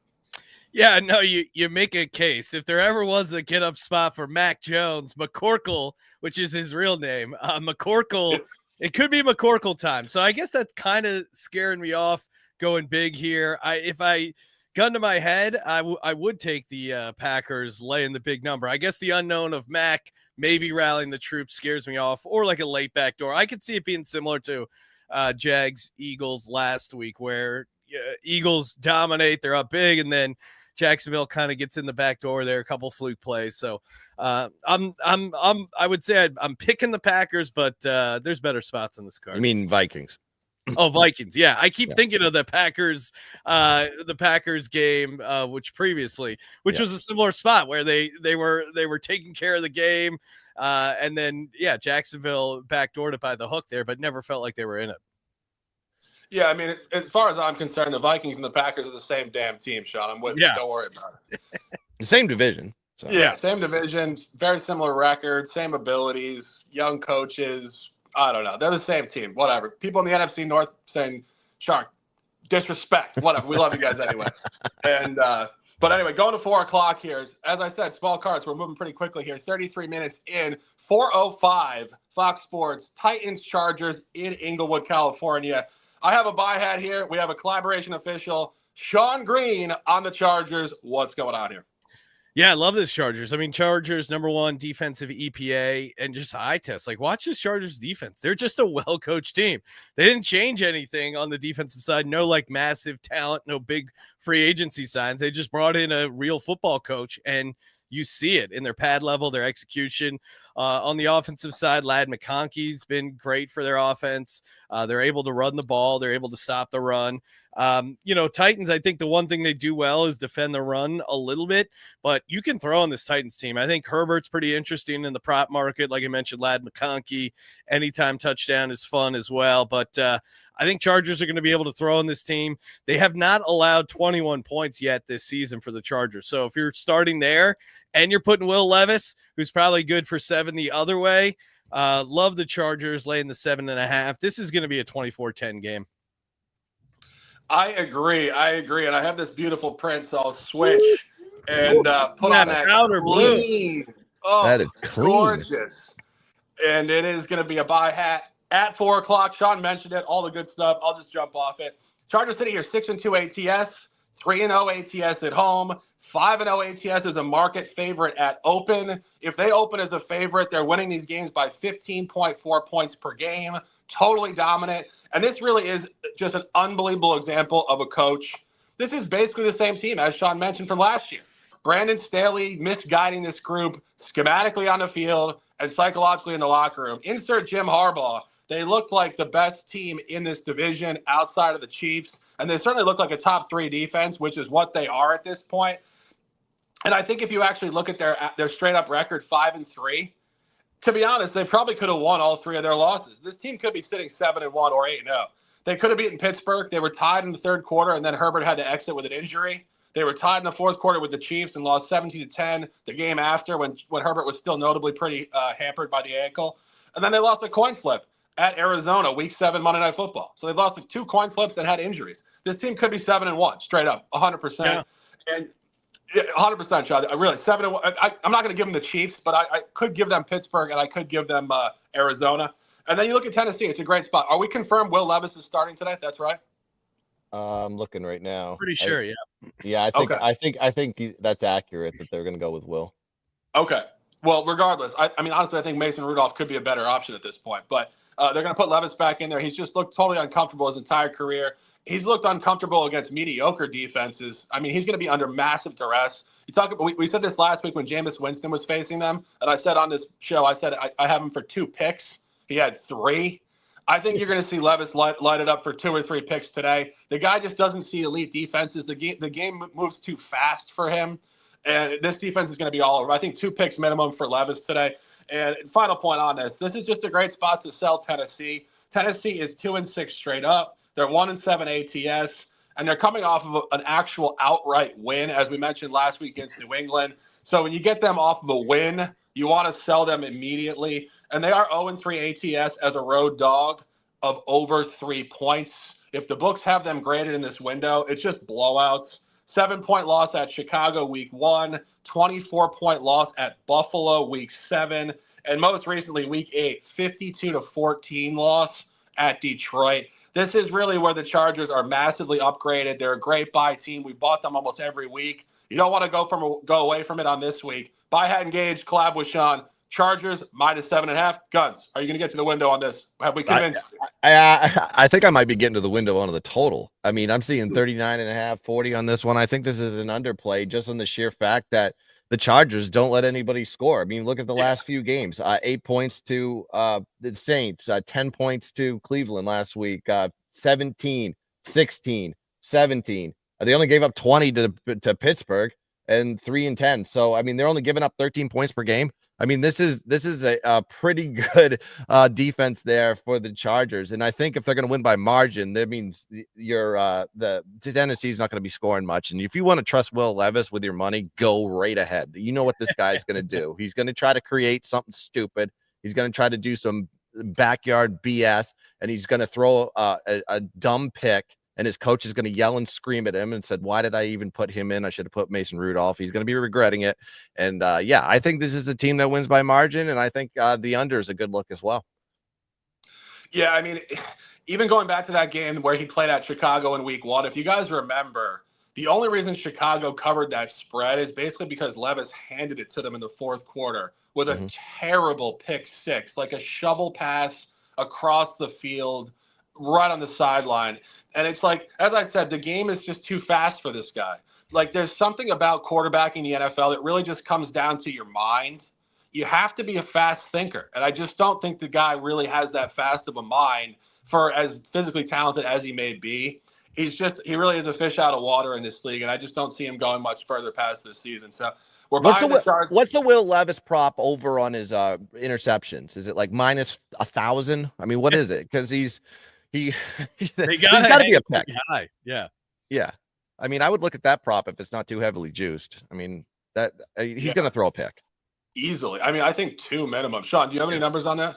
Yeah, no, you make a case. If there ever was a get-up spot for Mac Jones, McCorkle, which is his real name, McCorkle, it could be McCorkle time. So I guess that's kind of scaring me off going big here. If I gun to my head, I would take the Packers laying the big number. I guess the unknown of Mac maybe rallying the troops scares me off, or like a late backdoor. I could see it being similar to Jags-Eagles last week, where Eagles dominate, they're up big, and then Jacksonville kind of gets in the back door there, a couple fluke plays. So I would say I'm picking the Packers, but there's better spots in this card. You mean Vikings? Oh, Vikings. Yeah. I keep thinking of the Packers game, which was a similar spot where they were taking care of the game. And then, Jacksonville backdoored it by the hook there, but never felt like they were in it. Yeah, I mean, as far as I'm concerned, the Vikings and the Packers are the same damn team, Sean. I'm with you. Don't worry about it. Same division. So. Yeah, same division, very similar record, same abilities, young coaches. I don't know. They're the same team. Whatever. People in the NFC North saying, Shark, disrespect. Whatever. We love you guys anyway. And but anyway, going to 4 o'clock here. As I said, small cards. We're moving pretty quickly here. 33 minutes in. 4:05. Fox Sports. Titans Chargers in Inglewood, California. I have a buy hat here. We have a collaboration official, Sean Green, on the Chargers. What's going on here? Yeah, I love this Chargers. I mean, Chargers, number 1 defensive EPA, and just eye test. Like, watch this Chargers defense. They're just a well-coached team. They didn't change anything on the defensive side. No, massive talent, no big free agency signs. They just brought in a real football coach, and you see it in their pad level, their execution. On the offensive side, Ladd McConkey's been great for their offense. They're able to run the ball. They're able to stop the run. Titans, I think the one thing they do well is defend the run a little bit, but you can throw on this Titans team. I think Herbert's pretty interesting in the prop market. Like I mentioned, Ladd McConkey, anytime touchdown is fun as well. But I think Chargers are going to be able to throw on this team. They have not allowed 21 points yet this season for the Chargers. So if you're starting there and you're putting Will Levis, who's probably good for 7 the other way, love the Chargers laying the 7.5. This is going to be a 24-10 game. I agree. And I have this beautiful print, so I'll switch and put on that outer clean. Oh, that is clean. Gorgeous. And it is going to be a buy hat at 4 o'clock. Sean mentioned it, all the good stuff. I'll just jump off it. Chargers sitting here 6-2 ATS, 3-0 ATS at home, 5-0 ATS is a market favorite at open. If they open as a favorite, they're winning these games by 15.4 points per game. Totally dominant. And this really is just an unbelievable example of a coach. This is basically the same team as Sean mentioned from last year. Brandon Staley misguiding this group schematically on the field and psychologically in the locker room. Insert Jim Harbaugh. They look like the best team in this division outside of the Chiefs, and they certainly look like a top 3 defense, which is what they are at this point. And I think if you actually look at their straight up record, 5-3, to be honest, they probably could have won all 3 of their losses. This team could be sitting 7-1 or 8-0. They could have beaten Pittsburgh. They were tied in the third quarter, and then Herbert had to exit with an injury. They were tied in the fourth quarter with the Chiefs and lost 17-10 the game after when Herbert was still notably pretty hampered by the ankle. And then they lost a coin flip at Arizona, Week 7 Monday Night Football. So they've lost 2 coin flips and had injuries. This team could be 7-1, straight up, 100%. Yeah. And 100%, Sean. Really, 7-1. I'm not going to give them the Chiefs, but I could give them Pittsburgh and I could give them Arizona. And then you look at Tennessee; it's a great spot. Are we confirmed Will Levis is starting today? That's right. I'm looking right now. Pretty sure, yeah. Yeah, I think Okay. that's accurate that they're going to go with Will. Okay. Well, regardless, I mean, honestly, I think Mason Rudolph could be a better option at this point. But they're going to put Levis back in there. He's just looked totally uncomfortable his entire career. He's looked uncomfortable against mediocre defenses. I mean, he's going to be under massive duress. You talk about, we said this last week when Jameis Winston was facing them, and I said on this show, I said I have him for 2 picks. He had 3. I think you're going to see Levis light it up for 2 or 3 picks today. The guy just doesn't see elite defenses. The game moves too fast for him, and this defense is going to be all over. I think 2 picks minimum for Levis today. And final point on this is just a great spot to sell Tennessee. Tennessee is 2-6 straight up. They're 1-7 ATS, and they're coming off of an actual outright win, as we mentioned last week against New England. So when you get them off of a win, you want to sell them immediately. And they are 0-3 ATS as a road dog of over 3 points. If the books have them graded in this window, it's just blowouts. 7-point loss at Chicago Week 1, 24-point loss at Buffalo Week 7, and most recently Week 8, 52-14 loss at Detroit. This is really where the Chargers are massively upgraded. They're a great buy team. We bought them almost every week. You don't want to go away from it on this week. Buy, hat, engage, collab with Sean. Chargers -7.5. Guns. Are you going to get to the window on this? Have we convinced you? I think I might be getting to the window on the total. I mean, I'm seeing 39.5, 40 on this one. I think this is an underplay just on the sheer fact that the Chargers don't let anybody score. I mean, look at the last few games. 8 points to the Saints, 10 points to Cleveland last week, 17, 16, 17. They only gave up 20 to Pittsburgh and 3-10. So, I mean, they're only giving up 13 points per game. I mean, this is a pretty good defense there for the Chargers, and I think if they're going to win by margin, that means the Tennessee's not going to be scoring much. And if you want to trust Will Levis with your money, go right ahead. You know what this guy's going to do. He's going to try to create something stupid. He's going to try to do some backyard BS, and he's going to throw a dumb pick. And his coach is going to yell and scream at him and said, why did I even put him in? I should have put Mason Rudolph. He's going to be regretting it. And I think this is a team that wins by margin. And I think the under is a good look as well. Yeah, I mean, even going back to that game where he played at Chicago in Week 1, if you guys remember, the only reason Chicago covered that spread is basically because Levis handed it to them in the fourth quarter with a terrible pick 6, like a shovel pass across the field, right on the sideline. And it's like, as I said, the game is just too fast for this guy. Like, there's something about quarterbacking the NFL that really just comes down to your mind. You have to be a fast thinker. And I just don't think the guy really has that fast of a mind for as physically talented as he may be. He really is a fish out of water in this league. And I just don't see him going much further past this season. So we're buying the Chargers. What's the Will Levis prop over on his interceptions? Is it like -1,000? I mean, what is it? Because he's got to be a pick. High. Yeah. Yeah. I mean, I would look at that prop if it's not too heavily juiced. I mean, that he's going to throw a pick. Easily. I mean, I think 2 minimum. Sean, do you have any numbers on that?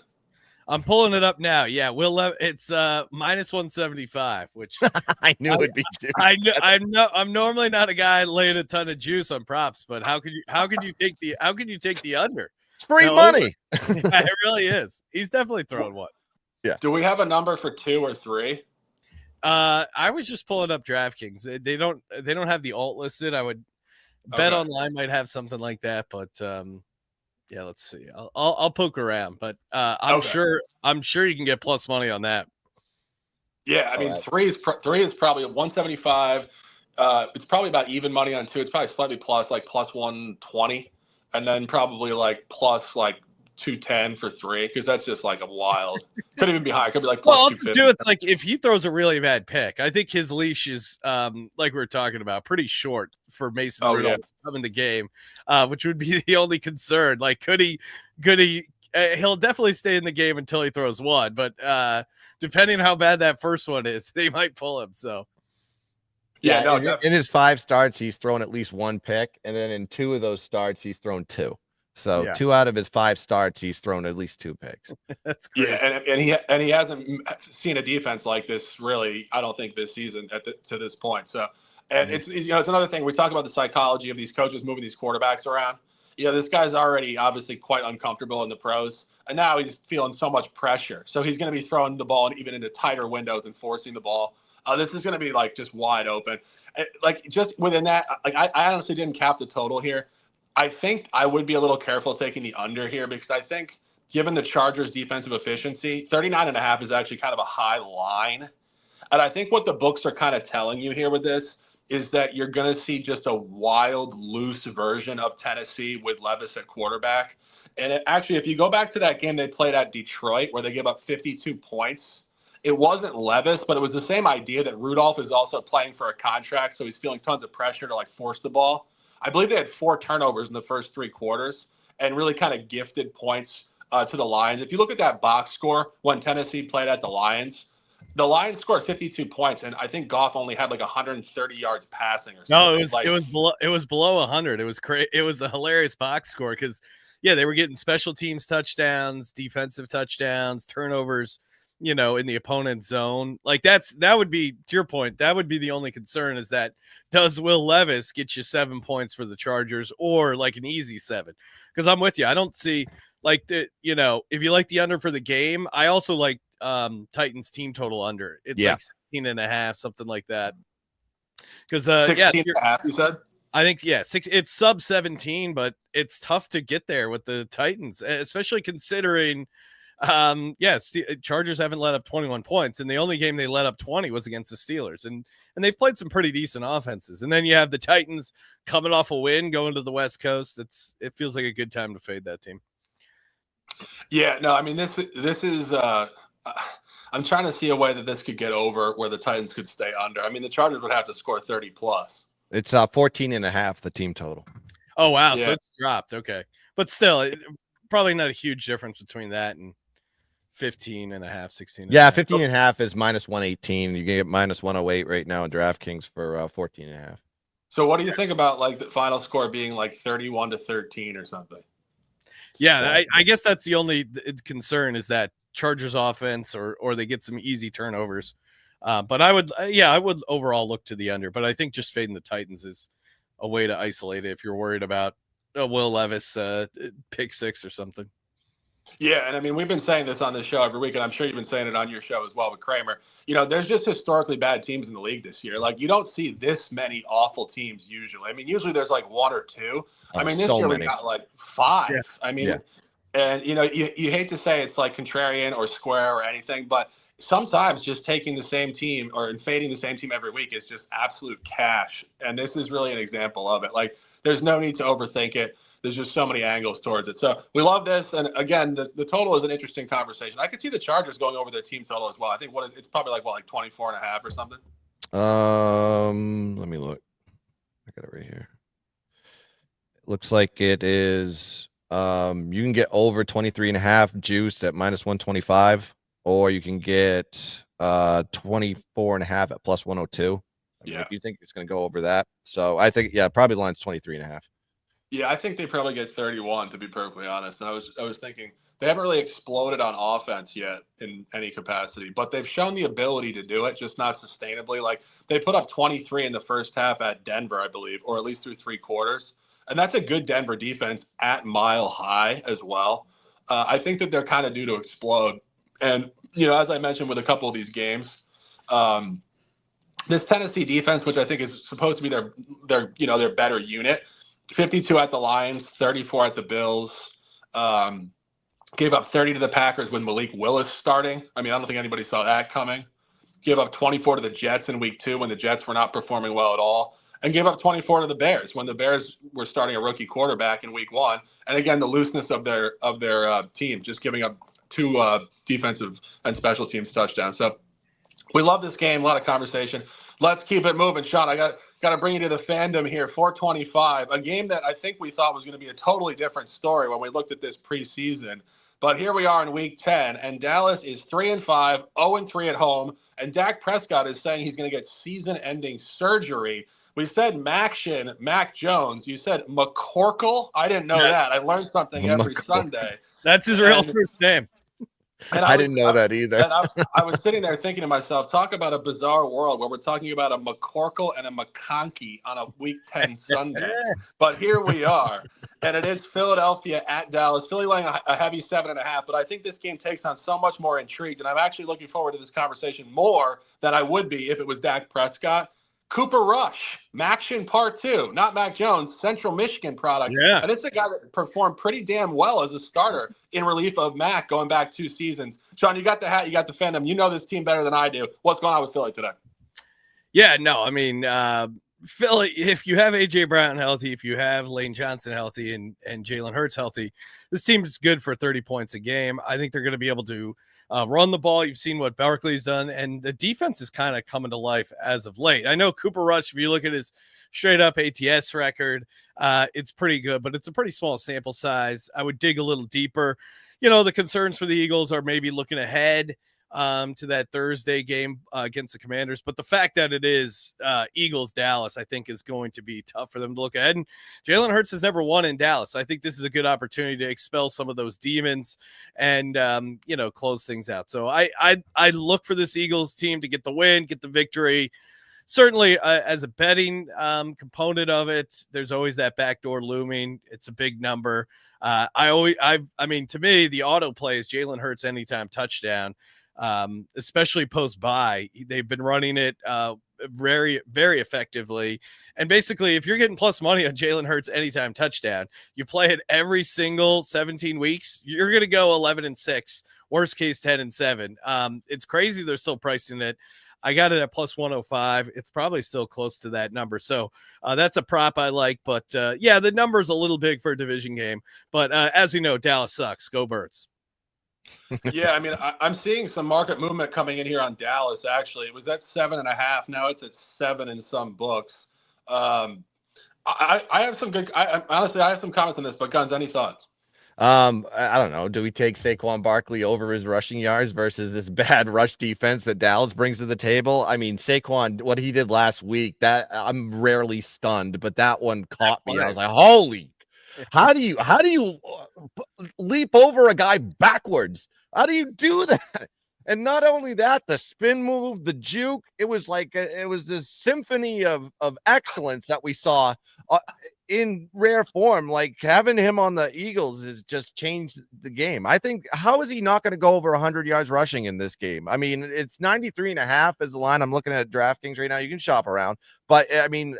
I'm pulling it up now. Yeah, it's -175, which I knew it'd be juiced. I'm normally not a guy laying a ton of juice on props, but how could you take the under? It's free money. Yeah, it really is. He's definitely throwing one. Yeah. Do we have a number for 2 or 3? I was just pulling up DraftKings. They don't have the alt listed. I would bet online might have something like that, but yeah, let's see. I'll poke around, but I'm sure you can get plus money on that. Yeah, I mean, 3 is probably 175. It's probably about even money on 2. It's probably slightly plus, like plus 120, and then probably like plus like 210 for 3 because that's just like a wild. Could even be high. Could be like Well, plus also 250. too, it's like if he throws a really bad pick, I think his leash is like we were talking about, pretty short for Mason Rudolph to come in the game, which would be the only concern. Like, could he? He'll definitely stay in the game until he throws one, but depending on how bad that first one is, they might pull him. So. Yeah, no, in his 5 starts, he's thrown at least 1 pick, and then in 2 of those starts, he's thrown 2. So 2 out of his 5 starts, he's thrown at least 2 picks. That's crazy. Yeah, and he hasn't seen a defense like this really. I don't think this season to this point. So, and it's it's another thing we talk about the psychology of these coaches moving these quarterbacks around. This guy's already obviously quite uncomfortable in the pros, and now he's feeling so much pressure. So he's going to be throwing the ball even into tighter windows and forcing the ball. This is going to be like just wide open. Like just within that, like I honestly didn't cap the total here. I think I would be a little careful taking the under here because I think given the Chargers' defensive efficiency, 39.5 is actually kind of a high line. And I think what the books are kind of telling you here with this is that you're going to see just a wild, loose version of Tennessee with Levis at quarterback. And actually, if you go back to that game they played at Detroit where they gave up 52 points, it wasn't Levis, but it was the same idea that Rudolph is also playing for a contract, so he's feeling tons of pressure to like force the ball. I believe they had 4 turnovers in the first 3 quarters and really kind of gifted points to the Lions. If you look at that box score when Tennessee played at the Lions scored 52 points, and I think Goff only had like 130 yards passing or something. No, it was below 100. It was great. It was a hilarious box score because they were getting special teams touchdowns, defensive touchdowns, turnovers, in the opponent's zone. Like that would be, to your point, that would be the only concern is that does Will Levis get you 7 points for the Chargers or like an easy 7? Because I'm with you. I don't see like if you like the under for the game, I also like Titans team total under. It's like 16.5, something like that. Because 16.5, you said? I think it's sub 17, but it's tough to get there with the Titans, especially considering Chargers haven't let up 21 points, and the only game they let up 20 was against the Steelers, and they've played some pretty decent offenses. And then you have the Titans coming off a win, going to the West Coast. It feels like a good time to fade that team. Yeah, no, I mean this is I'm trying to see a way that this could get over where the Titans could stay under. I mean, the Chargers would have to score 30 plus. It's 14.5 the team total. Oh wow, so it's dropped. Okay, but still, probably not a huge difference between that and 15.5, 16. Yeah, 15.5 is minus 118. You can get minus 108 right now in DraftKings for 14.5. So what do you think about like the final score being like 31-13 or something? Yeah, I guess that's the only concern is that Chargers offense or they get some easy turnovers. But I would overall look to the under, but I think just fading the Titans is a way to isolate it if you're worried about Will Levis pick 6 or something. Yeah, and I mean, we've been saying this on this show every week, and I'm sure you've been saying it on your show as well with Kramer. There's just historically bad teams in the league this year. Like, you don't see this many awful teams usually. I mean, usually there's like 1 or 2. I mean, this year we got like 5. Yeah. I mean, and, you hate to say it's like contrarian or square or anything, but sometimes just taking the same team and fading the same team every week is just absolute cash. And this is really an example of it. Like, there's no need to overthink it. There's just so many angles towards it. So we love this. And again, the total is an interesting conversation. I could see the Chargers going over their team total as well. I think it's probably like 24.5 or something. Let me look. I got it right here. It looks like it is. You can get over 23.5 juiced at minus 125, or you can get 24.5 at plus 102. If you think it's going to go over that. So I think, probably line's 23.5. Yeah, I think they probably get 31, to be perfectly honest. And I was thinking they haven't really exploded on offense yet in any capacity, but they've shown the ability to do it, just not sustainably. Like, they put up 23 in the first half at Denver, I believe, or at least through 3 quarters. And that's a good Denver defense at Mile High as well. I think that they're kind of due to explode. And, as I mentioned with a couple of these games, this Tennessee defense, which I think is supposed to be their better unit, 52 at the Lions, 34 at the Bills. Gave up 30 to the Packers with Malik Willis starting. I mean, I don't think anybody saw that coming. Gave up 24 to the Jets in week 2 when the Jets were not performing well at all. and gave up 24 to the Bears when the Bears were starting a rookie quarterback in week 1. And again, the looseness of their team, just giving up 2 defensive and special teams touchdowns. So we love this game. A lot of conversation. Let's keep it moving. Sean, I got to bring you to the fandom here. 425, a game that I think we thought was going to be a totally different story when we looked at this preseason. But here we are in week 10, and Dallas is 3-5, 0-3 at home, and Dak Prescott is saying he's going to get season-ending surgery. We said Mac Jones. You said McCorkle. I didn't know that. I learned something every Sunday. That's his real first name. And I didn't know that either. And I was sitting there thinking to myself, talk about a bizarre world where we're talking about a McCorkle and a McConkey on a Week 10 Sunday. But here we are, and it is Philadelphia at Dallas. Philly laying a heavy 7.5, but I think this game takes on so much more intrigue, and I'm actually looking forward to this conversation more than I would be if it was Dak Prescott. Cooper Rush, Maction Part 2, not Mac Jones, Central Michigan product. Yeah. And it's a guy that performed pretty damn well as a starter in relief of Mac going back 2 seasons. Sean, you got the hat, you got the fandom. You know this team better than I do. What's going on with Philly today? Yeah, no, I mean, Philly, if you have A.J. Brown healthy, if you have Lane Johnson healthy and Jalen Hurts healthy, this team is good for 30 points a game. I think they're going to be able to run the ball. You've seen what Barkley's done, and the defense is kind of coming to life as of late. I know Cooper Rush, if you look at his straight up ATS record, it's pretty good, but it's a pretty small sample size. I would dig a little deeper. You know, the concerns for the Eagles are maybe looking ahead to that Thursday game against the Commanders. But the fact that it is Eagles Dallas, I think is going to be tough for them to look ahead. And Jalen Hurts has never won in Dallas. I think this is a good opportunity to expel some of those demons and, close things out. So I look for this Eagles team to get the win, get the victory. Certainly as a betting component of it, there's always that backdoor looming. It's a big number. To me, the auto play is Jalen Hurts anytime touchdown. Especially post bye, they've been running it very, very effectively. And basically, if you're getting plus money on Jalen Hurts anytime touchdown, you play it every single 17 weeks, you're going to go 11-6, worst case 10-7. It's crazy. They're still pricing it. I got it at plus 105. It's probably still close to that number. So that's a prop I like. But the number's a little big for a division game. But as we know, Dallas sucks. Go Birds. Yeah, I mean, I'm seeing some market movement coming in here on Dallas, actually. It was at 7.5. Now it's at 7 in some books. I have some good – honestly, I have some comments on this, but Guns, any thoughts? I don't know. Do we take Saquon Barkley over his rushing yards versus this bad rush defense that Dallas brings to the table? I mean, Saquon, what he did last week, that I'm rarely stunned, but that one caught me. I was like, holy – how do you leap over a guy backwards? How do you do that? And not only that, the spin move, the juke, it was like it was this symphony of excellence that we saw in rare form. Like having him on the Eagles has just changed the game. I think, how is he not going to go over 100 yards rushing in this game? I mean, it's 93.5 is the line. I'm looking at DraftKings right now. You can shop around, but I mean,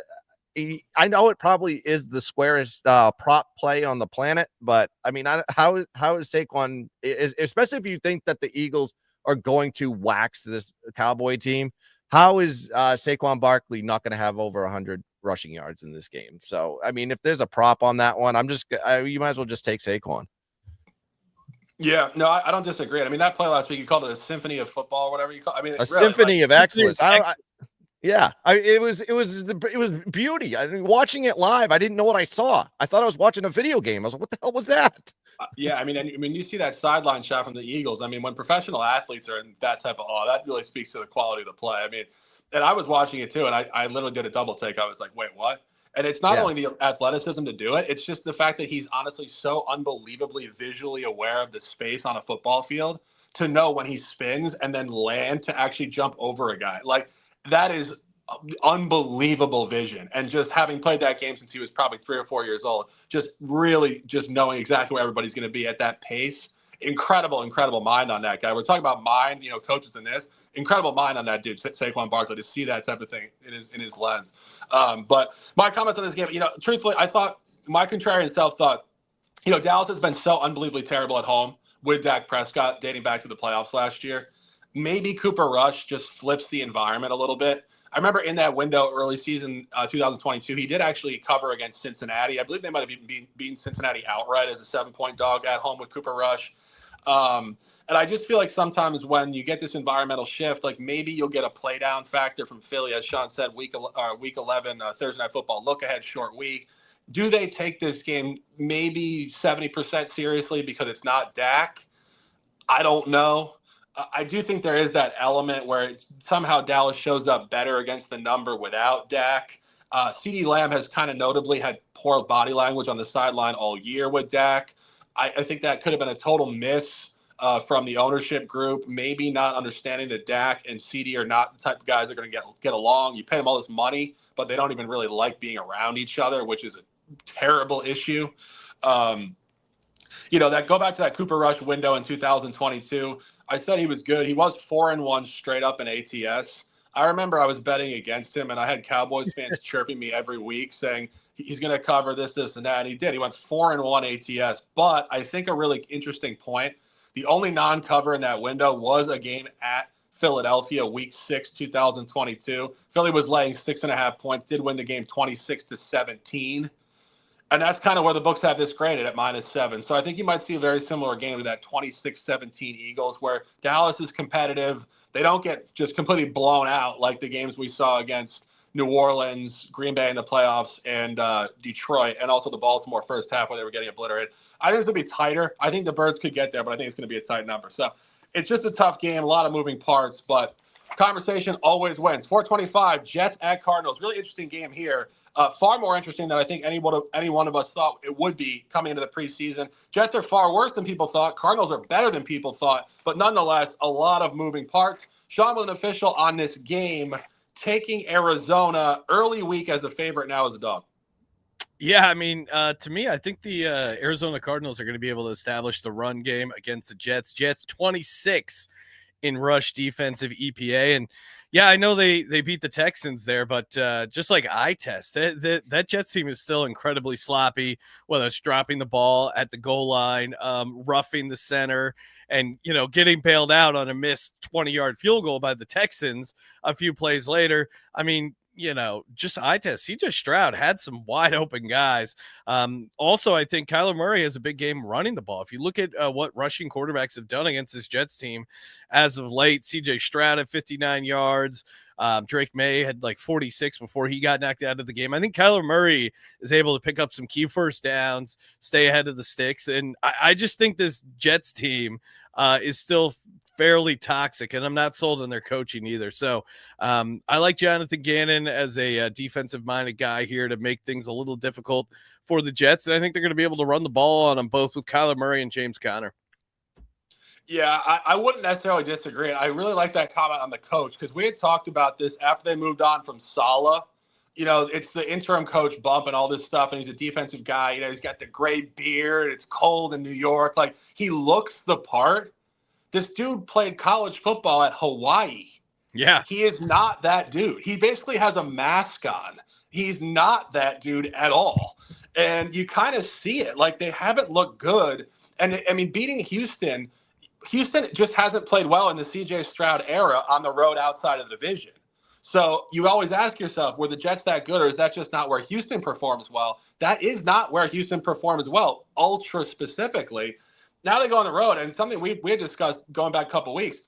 I know it probably is the squarest prop play on the planet, but I mean, how is Saquon, especially if you think that the Eagles are going to wax this Cowboy team, how is Saquon Barkley not going to have over 100 rushing yards in this game? So, I mean, if there's a prop on that one, you might as well just take Saquon. Yeah, no, I don't disagree. I mean, that play last week, you called it a symphony of football or whatever you call it. I mean, symphony of excellence. Yeah, it was beauty. I mean, watching it live, I didn't know what I saw. I thought I was watching a video game. I was like, what the hell was that? Yeah, I mean, you see that sideline shot from the Eagles. I mean, when professional athletes are in that type of awe, that really speaks to the quality of the play. I mean, and I was watching it too, and I literally did a double take. I was like, wait, what? And it's not only the athleticism to do it, it's just the fact that he's honestly so unbelievably visually aware of the space on a football field to know when he spins and then land to actually jump over a guy. Like, that is unbelievable vision. And just having played that game since he was probably 3 or 4 years old, just really just knowing exactly where everybody's going to be at that pace. Incredible mind on that guy. We're talking about mind, coaches in this. Incredible mind on that dude, Saquon Barkley, to see that type of thing in his lens. But my comments on this game, truthfully, I thought my contrarian self thought, Dallas has been so unbelievably terrible at home with Dak Prescott dating back to the playoffs last year. Maybe Cooper Rush just flips the environment a little bit. I remember in that window, early season 2022, he did actually cover against Cincinnati. I believe they might have even beaten Cincinnati outright as a 7-point dog at home with Cooper Rush. And I just feel like sometimes when you get this environmental shift, like maybe you'll get a play down factor from Philly, as Sean said, week 11, Thursday Night Football, look ahead, short week. Do they take this game maybe 70% seriously because it's not Dak? I don't know. I do think there is that element where somehow Dallas shows up better against the number without Dak. CeeDee Lamb has kind of notably had poor body language on the sideline all year with Dak. I think that could have been a total miss from the ownership group, maybe not understanding that Dak and CD are not the type of guys that are going to get along. You pay them all this money, but they don't even really like being around each other, which is a terrible issue. That go back to that Cooper Rush window in 2022. I said he was good. He was 4-1 straight up in ATS. I remember I was betting against him, and I had Cowboys fans chirping me every week saying he's going to cover this, and that, and he did. He went 4-1 ATS. But I think a really interesting point, the only non-cover in that window was a game at Philadelphia, Week 6, 2022. Philly was laying 6.5 points, did win the game 26-17. And that's kind of where the books have this graded at -7. So I think you might see a very similar game to that 26-17 Eagles, where Dallas is competitive. They don't get just completely blown out like the games we saw against New Orleans, Green Bay in the playoffs, and Detroit, and also the Baltimore first half where they were getting obliterated. I think it's going to be tighter. I think the Birds could get there, but I think it's going to be a tight number. So it's just a tough game, a lot of moving parts, but conversation always wins. 425, Jets at Cardinals. Really interesting game here. Far more interesting than I think any one of us thought it would be coming into the preseason. Jets are far worse than people thought. Cardinals are better than people thought. But nonetheless, a lot of moving parts. Sean was an official on this game, taking Arizona early week as a favorite, now as a dog. Yeah, I mean, to me, I think the Arizona Cardinals are going to be able to establish the run game against the Jets. Jets 26 in rush defensive EPA. And yeah, I know they beat the Texans there, but just like eye test, that Jets team is still incredibly sloppy, whether it's dropping the ball at the goal line, roughing the center, and, getting bailed out on a missed 20-yard field goal by the Texans a few plays later. I mean, just eye test. CJ Stroud had some wide open guys. Also, I think Kyler Murray has a big game running the ball. If you look at what rushing quarterbacks have done against this Jets team as of late, CJ Stroud had 59 yards. Drake May had like 46 before he got knocked out of the game. I think Kyler Murray is able to pick up some key first downs, stay ahead of the sticks. And I just think this Jets team is still fairly toxic, and I'm not sold on their coaching either. So I like Jonathan Gannon as a defensive-minded guy here to make things a little difficult for the Jets, and I think they're going to be able to run the ball on them both with Kyler Murray and James Conner. Yeah, I wouldn't necessarily disagree. I really like that comment on the coach, because we had talked about this after they moved on from Saleh. It's the interim coach bump and all this stuff, and he's a defensive guy. He's got the gray beard. It's cold in New York. Like, he looks the part. This dude played college football at Hawaii. Yeah. He is not that dude. He basically has a mask on. He's not that dude at all. And you kind of see it. Like, they haven't looked good. And, I mean, beating Houston just hasn't played well in the CJ Stroud era on the road outside of the division. So you always ask yourself, were the Jets that good, or is that just not where Houston performs well? That is not where Houston performs well, ultra specifically. Now they go on the road, and something we had discussed going back a couple of weeks,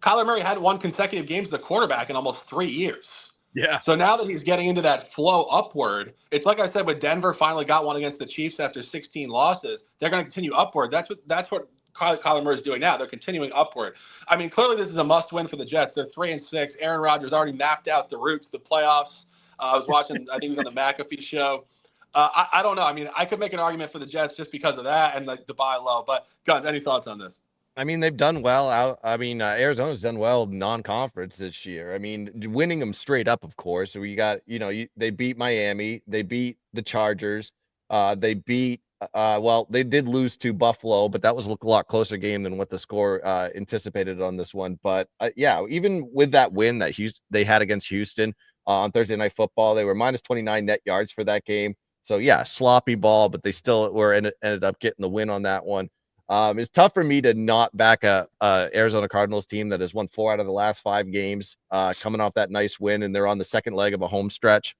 Kyler Murray hadn't won consecutive games as a quarterback in almost 3 years. Yeah. So now that he's getting into that flow upward, it's like I said, with Denver finally got one against the Chiefs after 16 losses, they're going to continue upward. That's what Kyler Murray is doing now. They're continuing upward. I mean, clearly this is a must-win for the Jets. They're 3-6. Aaron Rodgers already mapped out the route to the playoffs. I was watching, I think he was on the McAfee show. I don't know. I mean, I could make an argument for the Jets just because of that and the buy low. But, Guns, any thoughts on this? I mean, they've done well. Arizona's done well non-conference this year. I mean, winning them straight up, of course. So you got, they beat Miami. They beat the Chargers. They beat, they did lose to Buffalo, but that was a lot closer game than what the score anticipated on this one. But, even with that win that they had against Houston on Thursday Night Football, they were minus 29 net yards for that game. So, sloppy ball, but they still ended up getting the win on that one. It's tough for me to not back a Arizona Cardinals team that has won 4 out of the last 5 games, coming off that nice win, and they're on the second leg of a home stretch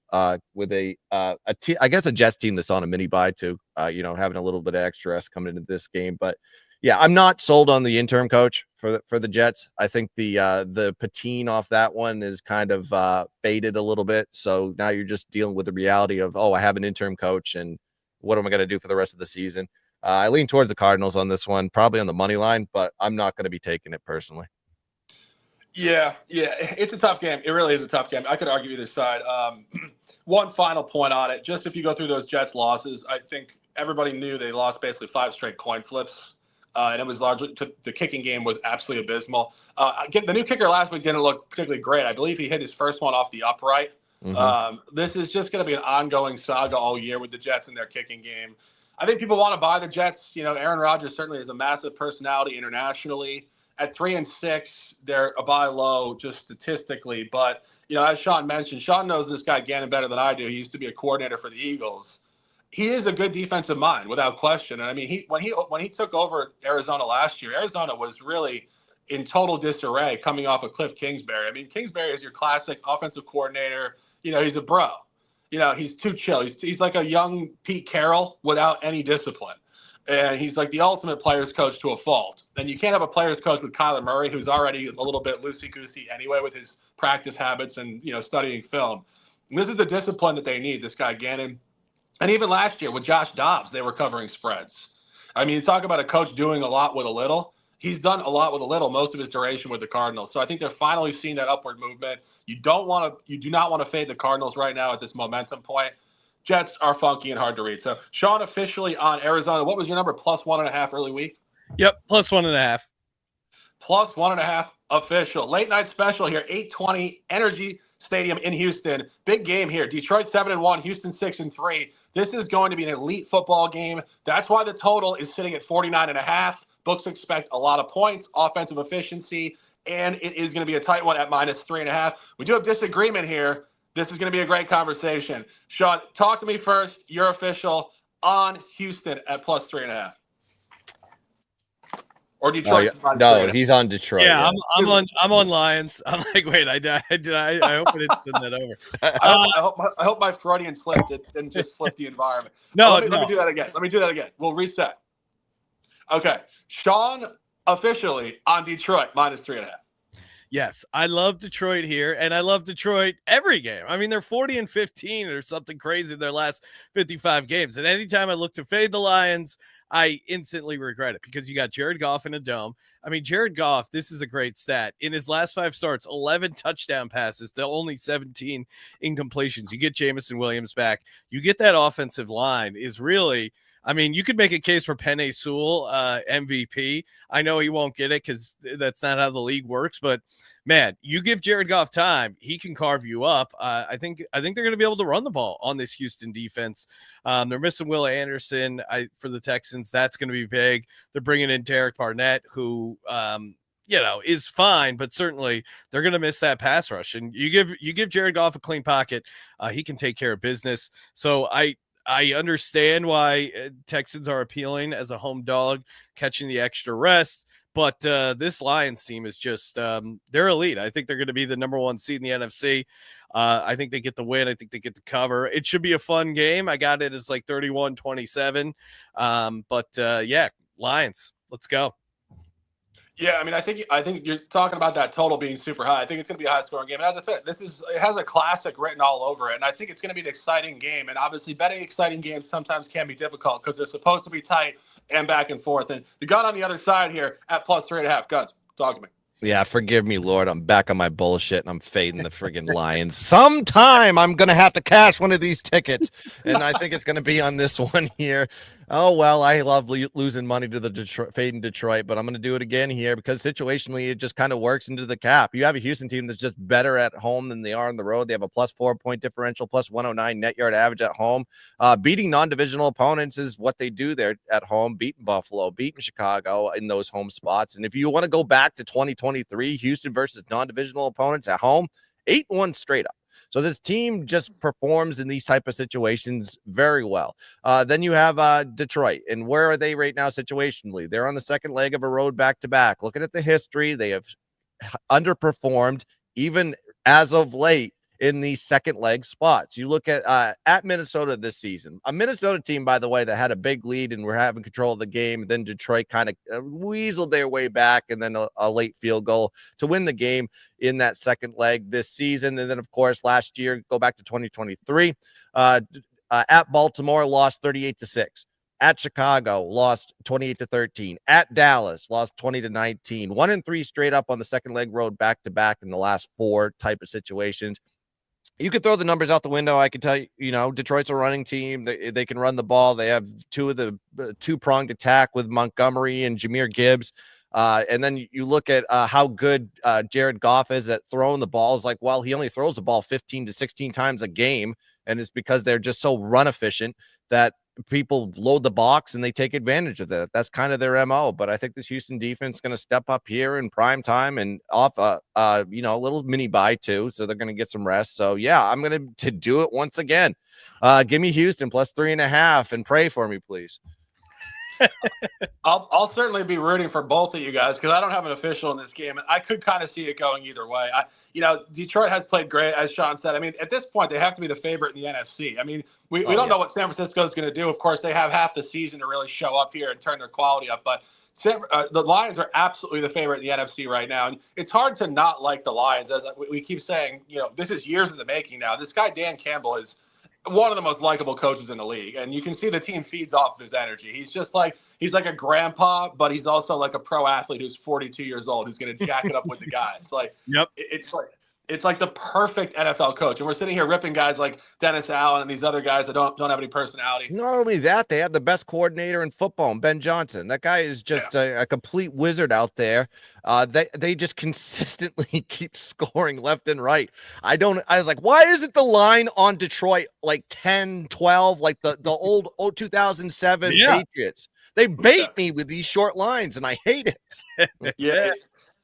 with I guess a Jets team that's on a mini bye too. Having a little bit of extra rest coming into this game, but yeah, I'm not sold on the interim coach for the Jets. I think the patine off that one is kind of faded a little bit. So now you're just dealing with the reality of, I have an interim coach, and what am I going to do for the rest of the season? I lean towards the Cardinals on this one, probably on the money line, but I'm not going to be taking it personally. Yeah, it's a tough game. It really is a tough game. I could argue either side. One final point on it, just if you go through those Jets losses, I think everybody knew they lost basically 5 straight coin flips, and it was largely the kicking game was absolutely abysmal. Again, the new kicker last week didn't look particularly great. I believe he hit his first one off the upright. Mm-hmm. This is just going to be an ongoing saga all year with the Jets and their kicking game. I think people want to buy the Jets. Aaron Rodgers certainly is a massive personality internationally. At 3-6, they're a buy low just statistically. But, as Sean mentioned, Sean knows this guy Gannon better than I do. He used to be a coordinator for the Eagles. He is a good defensive mind, without question. And I mean, when he took over Arizona last year, Arizona was really in total disarray coming off of Cliff Kingsbury. I mean, Kingsbury is your classic offensive coordinator. He's a bro. He's too chill. He's like a young Pete Carroll without any discipline. And he's like the ultimate player's coach to a fault. And you can't have a player's coach with Kyler Murray, who's already a little bit loosey-goosey anyway with his practice habits and, studying film. And this is the discipline that they need, this guy Gannon. And even last year with Josh Dobbs, they were covering spreads. I mean, talk about a coach doing a lot with a little. He's done a lot with a little most of his duration with the Cardinals. So I think they're finally seeing that upward movement. You do not want to fade the Cardinals right now at this momentum point. Jets are funky and hard to read. So Sean, officially on Arizona, what was your number? Plus 1.5 early week? Yep. Plus 1.5. Plus 1.5 official. Late night special here. 8:20 Energy Stadium in Houston. Big game here. Detroit 7-1, Houston 6-3. This is going to be an elite football game. That's why the total is sitting at 49.5. Books expect a lot of points, offensive efficiency, and it is going to be a tight one at -3.5. We do have disagreement here. This is going to be a great conversation. Sean, talk to me first. You're official on Houston at plus 3.5. Or Detroit? No, he's on Detroit. Yeah, yeah. I'm on Lions. I'm like, wait, I hope I didn't send that over. I hope my Freudian slip didn't just flip the environment. Let me do that again. We'll reset. Okay. Sean officially on Detroit -3.5. Yes, I love Detroit here, and I love Detroit every game. I mean, they're 40-15 or something crazy in their last 55 games. And anytime I look to fade the Lions, I instantly regret it because you got Jared Goff in a dome. I mean, Jared Goff, this is a great stat. In his last 5 starts, 11 touchdown passes to only 17 incompletions. You get Jamison Williams back. You get that offensive line is really – I mean, you could make a case for Penei Sewell, MVP. I know he won't get it because that's not how the league works. But, man, you give Jared Goff time, he can carve you up. I think they're going to be able to run the ball on this Houston defense. They're missing Will Anderson for the Texans. That's going to be big. They're bringing in Derek Barnett, who is fine, but certainly they're going to miss that pass rush. And you give Jared Goff a clean pocket, he can take care of business. So I understand why Texans are appealing as a home dog, catching the extra rest. But this Lions team is just they're elite. I think they're going to be the number 1 seed in the NFC. I think they get the win. I think they get the cover. It should be a fun game. I got it as like 31-27. Yeah, Lions. Let's go. Yeah, I mean, I think you're talking about that total being super high. I think it's going to be a high-scoring game. And as I said, it has a classic written all over it, and I think it's going to be an exciting game. And obviously, betting exciting games sometimes can be difficult because they're supposed to be tight and back and forth. And the gun on the other side here at plus 3.5. Guns, talk to me. Yeah, forgive me, Lord. I'm back on my bullshit, and I'm fading the friggin' Lions. Sometime I'm going to have to cash one of these tickets, and I think it's going to be on this one here. Oh, well, I love losing money to the fading Detroit, but I'm going to do it again here because situationally it just kind of works into the cap. You have a Houston team that's just better at home than they are on the road. They have a plus 4-point differential, plus 109 net yard average at home. Beating non-divisional opponents is what they do there at home, beating Buffalo, beating Chicago in those home spots. And if you want to go back to 2023, Houston versus non-divisional opponents at home, 8-1 straight up. So this team just performs in these type of situations very well. Then you have Detroit, and where are they right now situationally? They're on the second leg of a road back-to-back. Looking at the history, they have underperformed even as of late in the second leg spots. You look at Minnesota this season, a Minnesota team, by the way, that had a big lead and were having control of the game. Then Detroit kind of weaseled their way back, and then a late field goal to win the game in that second leg this season. And then, of course, last year, go back to 2023, at Baltimore, lost 38-6. At Chicago, lost 28-13. At Dallas, lost 20-19. 1-3 straight up on the second leg road back-to-back in the last 4 type of situations. You could throw the numbers out the window. I can tell you, Detroit's a running team. They can run the ball. They have two-pronged attack with Montgomery and Jahmyr Gibbs. And then you look at how good Jared Goff is at throwing the ball. It's like, well, he only throws the ball 15 to 16 times a game. And it's because they're just so run efficient that people load the box and they take advantage of that. That's kind of their MO. But I think this Houston defense is going to step up here in prime time and off a little mini bye too. So they're going to get some rest. So yeah, I'm going to do it once again. Give me Houston plus 3.5 and pray for me, please. I'll certainly be rooting for both of you guys because I don't have an official in this game, and I could kind of see it going either way. Detroit has played great, as Sean said. I mean, at this point, they have to be the favorite in the NFC. I mean, we don't know what San Francisco is going to do. Of course, they have half the season to really show up here and turn their quality up, but the Lions are absolutely the favorite in the NFC right now, and it's hard to not like the Lions. As we keep saying, this is years in the making now. This guy, Dan Campbell, is one of the most likable coaches in the league, and you can see the team feeds off of his energy. He's like a grandpa, but he's also like a pro athlete who's 42 years old who's going to jack it up with the guys. Yep. It's like the perfect NFL coach, and we're sitting here ripping guys like Dennis Allen and these other guys that don't have any personality. Not only that, they have the best coordinator in football, Ben Johnson. That guy is just a complete wizard out there. They just consistently keep scoring left and right. I was like, why isn't the line on Detroit like 10, 12, like the old 2007 Patriots? They bait me with these short lines, and I hate it. Yeah.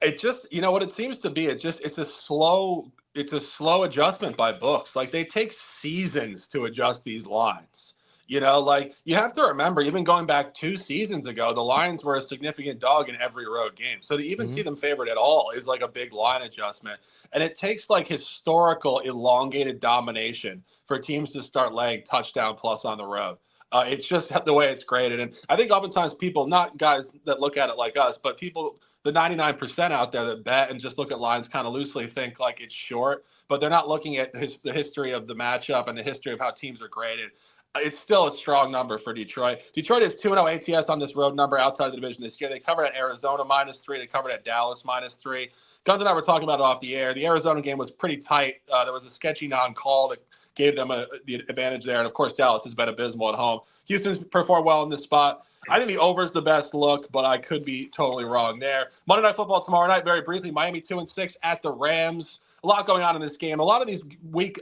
It just, what it seems to be, it's a slow adjustment by books. Like they take seasons to adjust these lines. You have to remember, even going back 2 seasons ago, the Lions were a significant dog in every road game. So to even see them favored at all is like a big line adjustment. And it takes like historical elongated domination for teams to start laying touchdown plus on the road. It's just the way it's graded. And I think oftentimes people, not guys that look at it like us, but people, the 99% out there that bet and just look at lines kind of loosely think like it's short, but they're not looking at the history of the matchup and the history of how teams are graded. It's still a strong number for Detroit. Detroit is 2-0 ATS on this road number outside of the division this year. They covered at Arizona -3. They covered at Dallas -3. Guns and I were talking about it off the air. The Arizona game was pretty tight. There was a sketchy non-call that gave them the advantage there. And, of course, Dallas has been abysmal at home. Houston's performed well in this spot. I think the over is the best look, but I could be totally wrong there. Monday Night Football tomorrow night, very briefly, Miami 2-6 at the Rams. A lot going on in this game. A lot of these week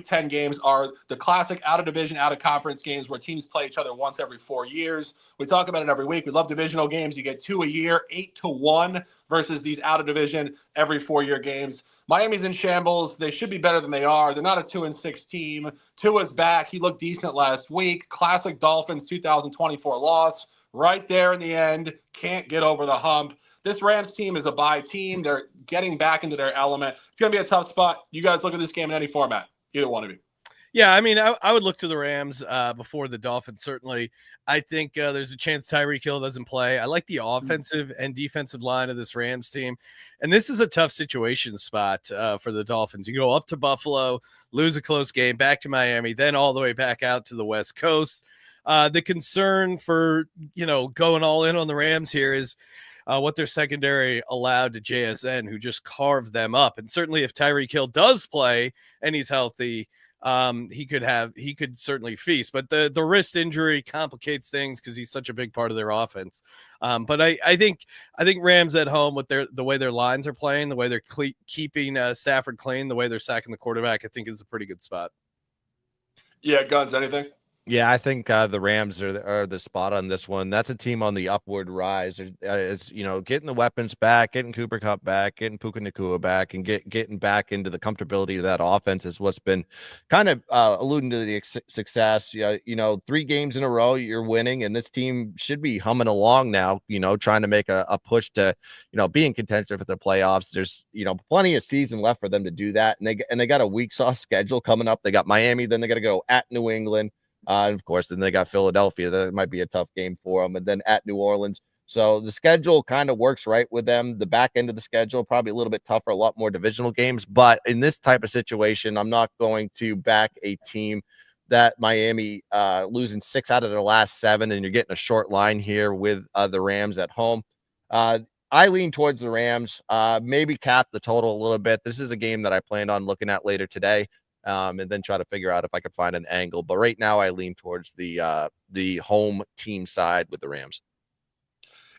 10 games are the classic out-of-division, out-of-conference games where teams play each other once every 4 years. We talk about it every week. We love divisional games. You get 2 a year, 8-1 versus these out-of-division every 4-year games. Miami's in shambles. They should be better than they are. They're not a 2-6 team. Tua's back. He looked decent last week. Classic Dolphins 2024 loss. Right there in the end. Can't get over the hump. This Rams team is a bye team. They're getting back into their element. It's going to be a tough spot. You guys look at this game in any format. Either one of you. Yeah, I mean, I would look to the Rams before the Dolphins, certainly. I think there's a chance Tyreek Hill doesn't play. I like the offensive and defensive line of this Rams team. And this is a tough situation spot for the Dolphins. You go up to Buffalo, lose a close game, back to Miami, then all the way back out to the West Coast. The concern for, going all in on the Rams here is what their secondary allowed to JSN, who just carved them up. And certainly if Tyreek Hill does play and he's healthy, he could certainly feast, but the wrist injury complicates things because he's such a big part of their offense. But I think Rams at home with the way their lines are playing, the way they're keeping Stafford clean, the way they're sacking the quarterback, I think is a pretty good spot. Yeah, Guns, anything? Yeah, I think the Rams are the spot on this one. That's a team on the upward rise. It's getting the weapons back, getting Cooper Kupp back, getting Puka Nacua back, and getting back into the comfortability of that offense is what's been kind of alluding to the success. 3 games in a row you're winning, and this team should be humming along now. Trying to make a push to be in contention for the playoffs. There's plenty of season left for them to do that, and they got a week soft schedule coming up. They got Miami, then they got to go at New England. And of course, then they got Philadelphia. That might be a tough game for them. And then at New Orleans. So the schedule kind of works right with them. The back end of the schedule, probably a little bit tougher, a lot more divisional games. But in this type of situation, I'm not going to back a team that Miami losing 6 out of their last 7, and you're getting a short line here with the Rams at home. I lean towards the Rams, maybe cap the total a little bit. This is a game that I planned on looking at later today. And then try to figure out if I could find an angle. But right now I lean towards the home team side with the Rams.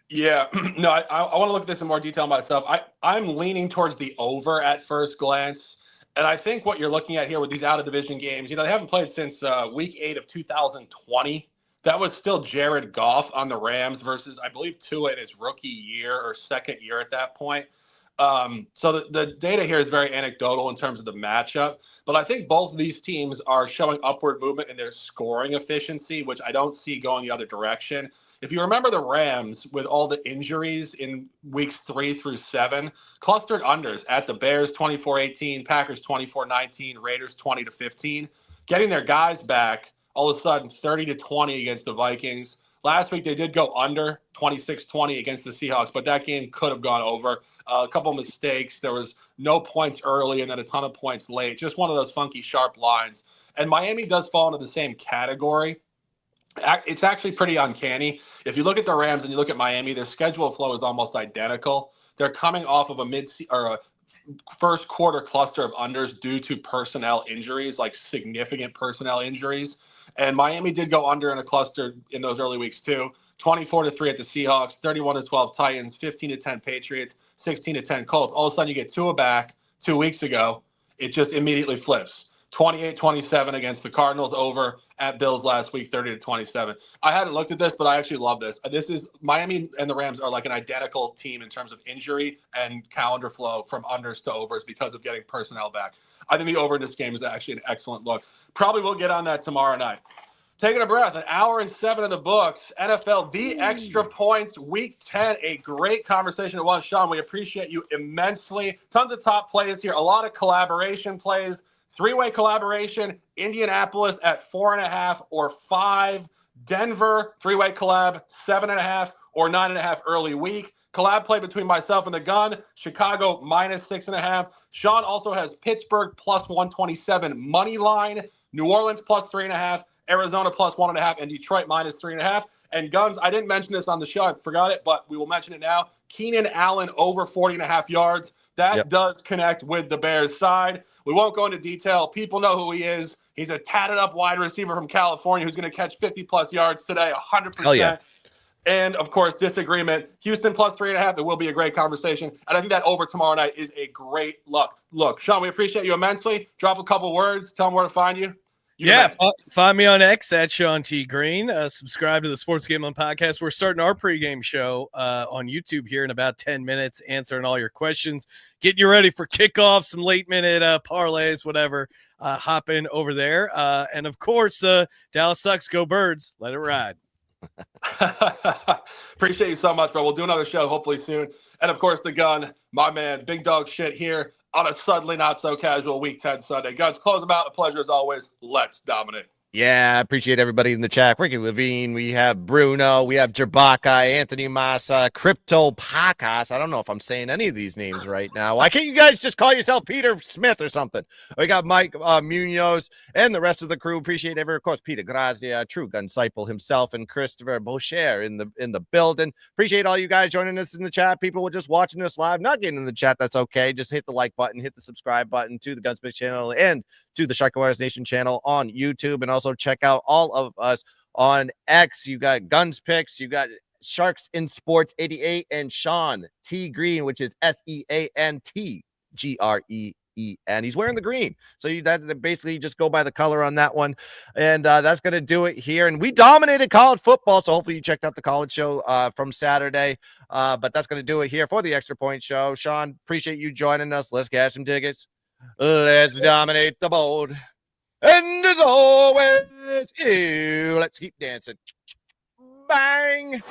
Yeah, no, I want to look at this in more detail myself. I'm leaning towards the over at first glance. And I think what you're looking at here with these out-of-division games, they haven't played since week 8 of 2020. That was still Jared Goff on the Rams versus, I believe, Tua in his rookie year or second year at that point. So the data here is very anecdotal in terms of the matchup. But I think both of these teams are showing upward movement in their scoring efficiency, which I don't see going the other direction. If you remember the Rams with all the injuries in weeks 3 through 7, clustered unders at the Bears 24-18, Packers 24-19, Raiders 20-15, getting their guys back all of a sudden 30-20 against the Vikings. Last week, they did go under 26-20 against the Seahawks, but that game could have gone over. A couple of mistakes. There was no points early and then a ton of points late. Just one of those funky, sharp lines. And Miami does fall into the same category. It's actually pretty uncanny. If you look at the Rams and you look at Miami, their schedule flow is almost identical. They're coming off of a first quarter cluster of unders due to personnel injuries, like significant personnel injuries. And Miami did go under in a cluster in those early weeks too. 24-3 at the Seahawks, 31-12 Titans, 15-10 Patriots, 16-10 Colts. All of a sudden you get Tua back 2 weeks ago. It just immediately flips. 28-27 against the Cardinals, over at Bills last week, 30-27. I hadn't looked at this, but I actually love this. This is Miami and the Rams are like an identical team in terms of injury and calendar flow from unders to overs because of getting personnel back. I think the over in this game is actually an excellent look. Probably will get on that tomorrow night. Taking a breath, 1 hour and 7 in the books. NFL, the extra points, week 10, a great conversation it was. Sean, we appreciate you immensely. Tons of top plays here, a lot of collaboration plays. 3-way collaboration, Indianapolis at 4.5 or 5. Denver, 3-way collab, 7.5 or 9.5 early week. Collab play between myself and the gun, Chicago -6.5. Sean also has Pittsburgh +127 money line, New Orleans +3.5, Arizona +1.5, and Detroit -3.5. And Guns, I didn't mention this on the show. I forgot it, but we will mention it now. Keenan Allen over 40.5 yards. That does connect with the Bears side. We won't go into detail. People know who he is. He's a tatted up wide receiver from California who's going to catch 50-plus yards today, 100%. Hell yeah. And, of course, disagreement. Houston +3.5. It will be a great conversation. And I think that over tomorrow night is a great look. Sean, we appreciate you immensely. Drop a couple words. Tell them where to find you. Find me on X at Sean T. Green. Subscribe to the Sports Gambling Podcast. We're starting our pregame show on YouTube here in about 10 minutes, answering all your questions, getting you ready for kickoff, some late-minute parlays, whatever. Hop in over there. And, of course, Dallas sucks. Go Birds. Let it ride. Appreciate you so much, bro. We'll do another show hopefully soon. And, of course, the gun, my man, big dog shit here on a suddenly not so casual week 10 Sunday. Guns, close them out. A pleasure as always. Let's dominate. Yeah, I appreciate everybody in the chat. Ricky Levine, we have Bruno, we have Jabaka, Anthony Massa, Crypto Pacas. I don't know if I'm saying any of these names right now. Why can't you guys just call yourself Peter Smith or something? We got Mike Munoz and the rest of the crew. Appreciate everyone. Of course, Peter Grazia, True Gun Disciple himself, and Christopher Boucher in the building. Appreciate all you guys joining us in the chat. People who are just watching us live, not getting in the chat, that's okay. Just hit the like button, hit the subscribe button to the Gunsmith channel and to the Shark Wires Nation channel on YouTube, and also check out all of us on X. You got Guns Picks, you got Sharks in Sports 88, and Sean T. Green, which is SeanTGreen. He's wearing the green. So that basically just go by the color on that one. And that's going to do it here. And we dominated college football. So hopefully you checked out the college show from Saturday. But that's going to do it here for the Extra Point Show. Sean, appreciate you joining us. Let's get some tickets. Let's dominate the board. And as always, let's keep dancing. Bang.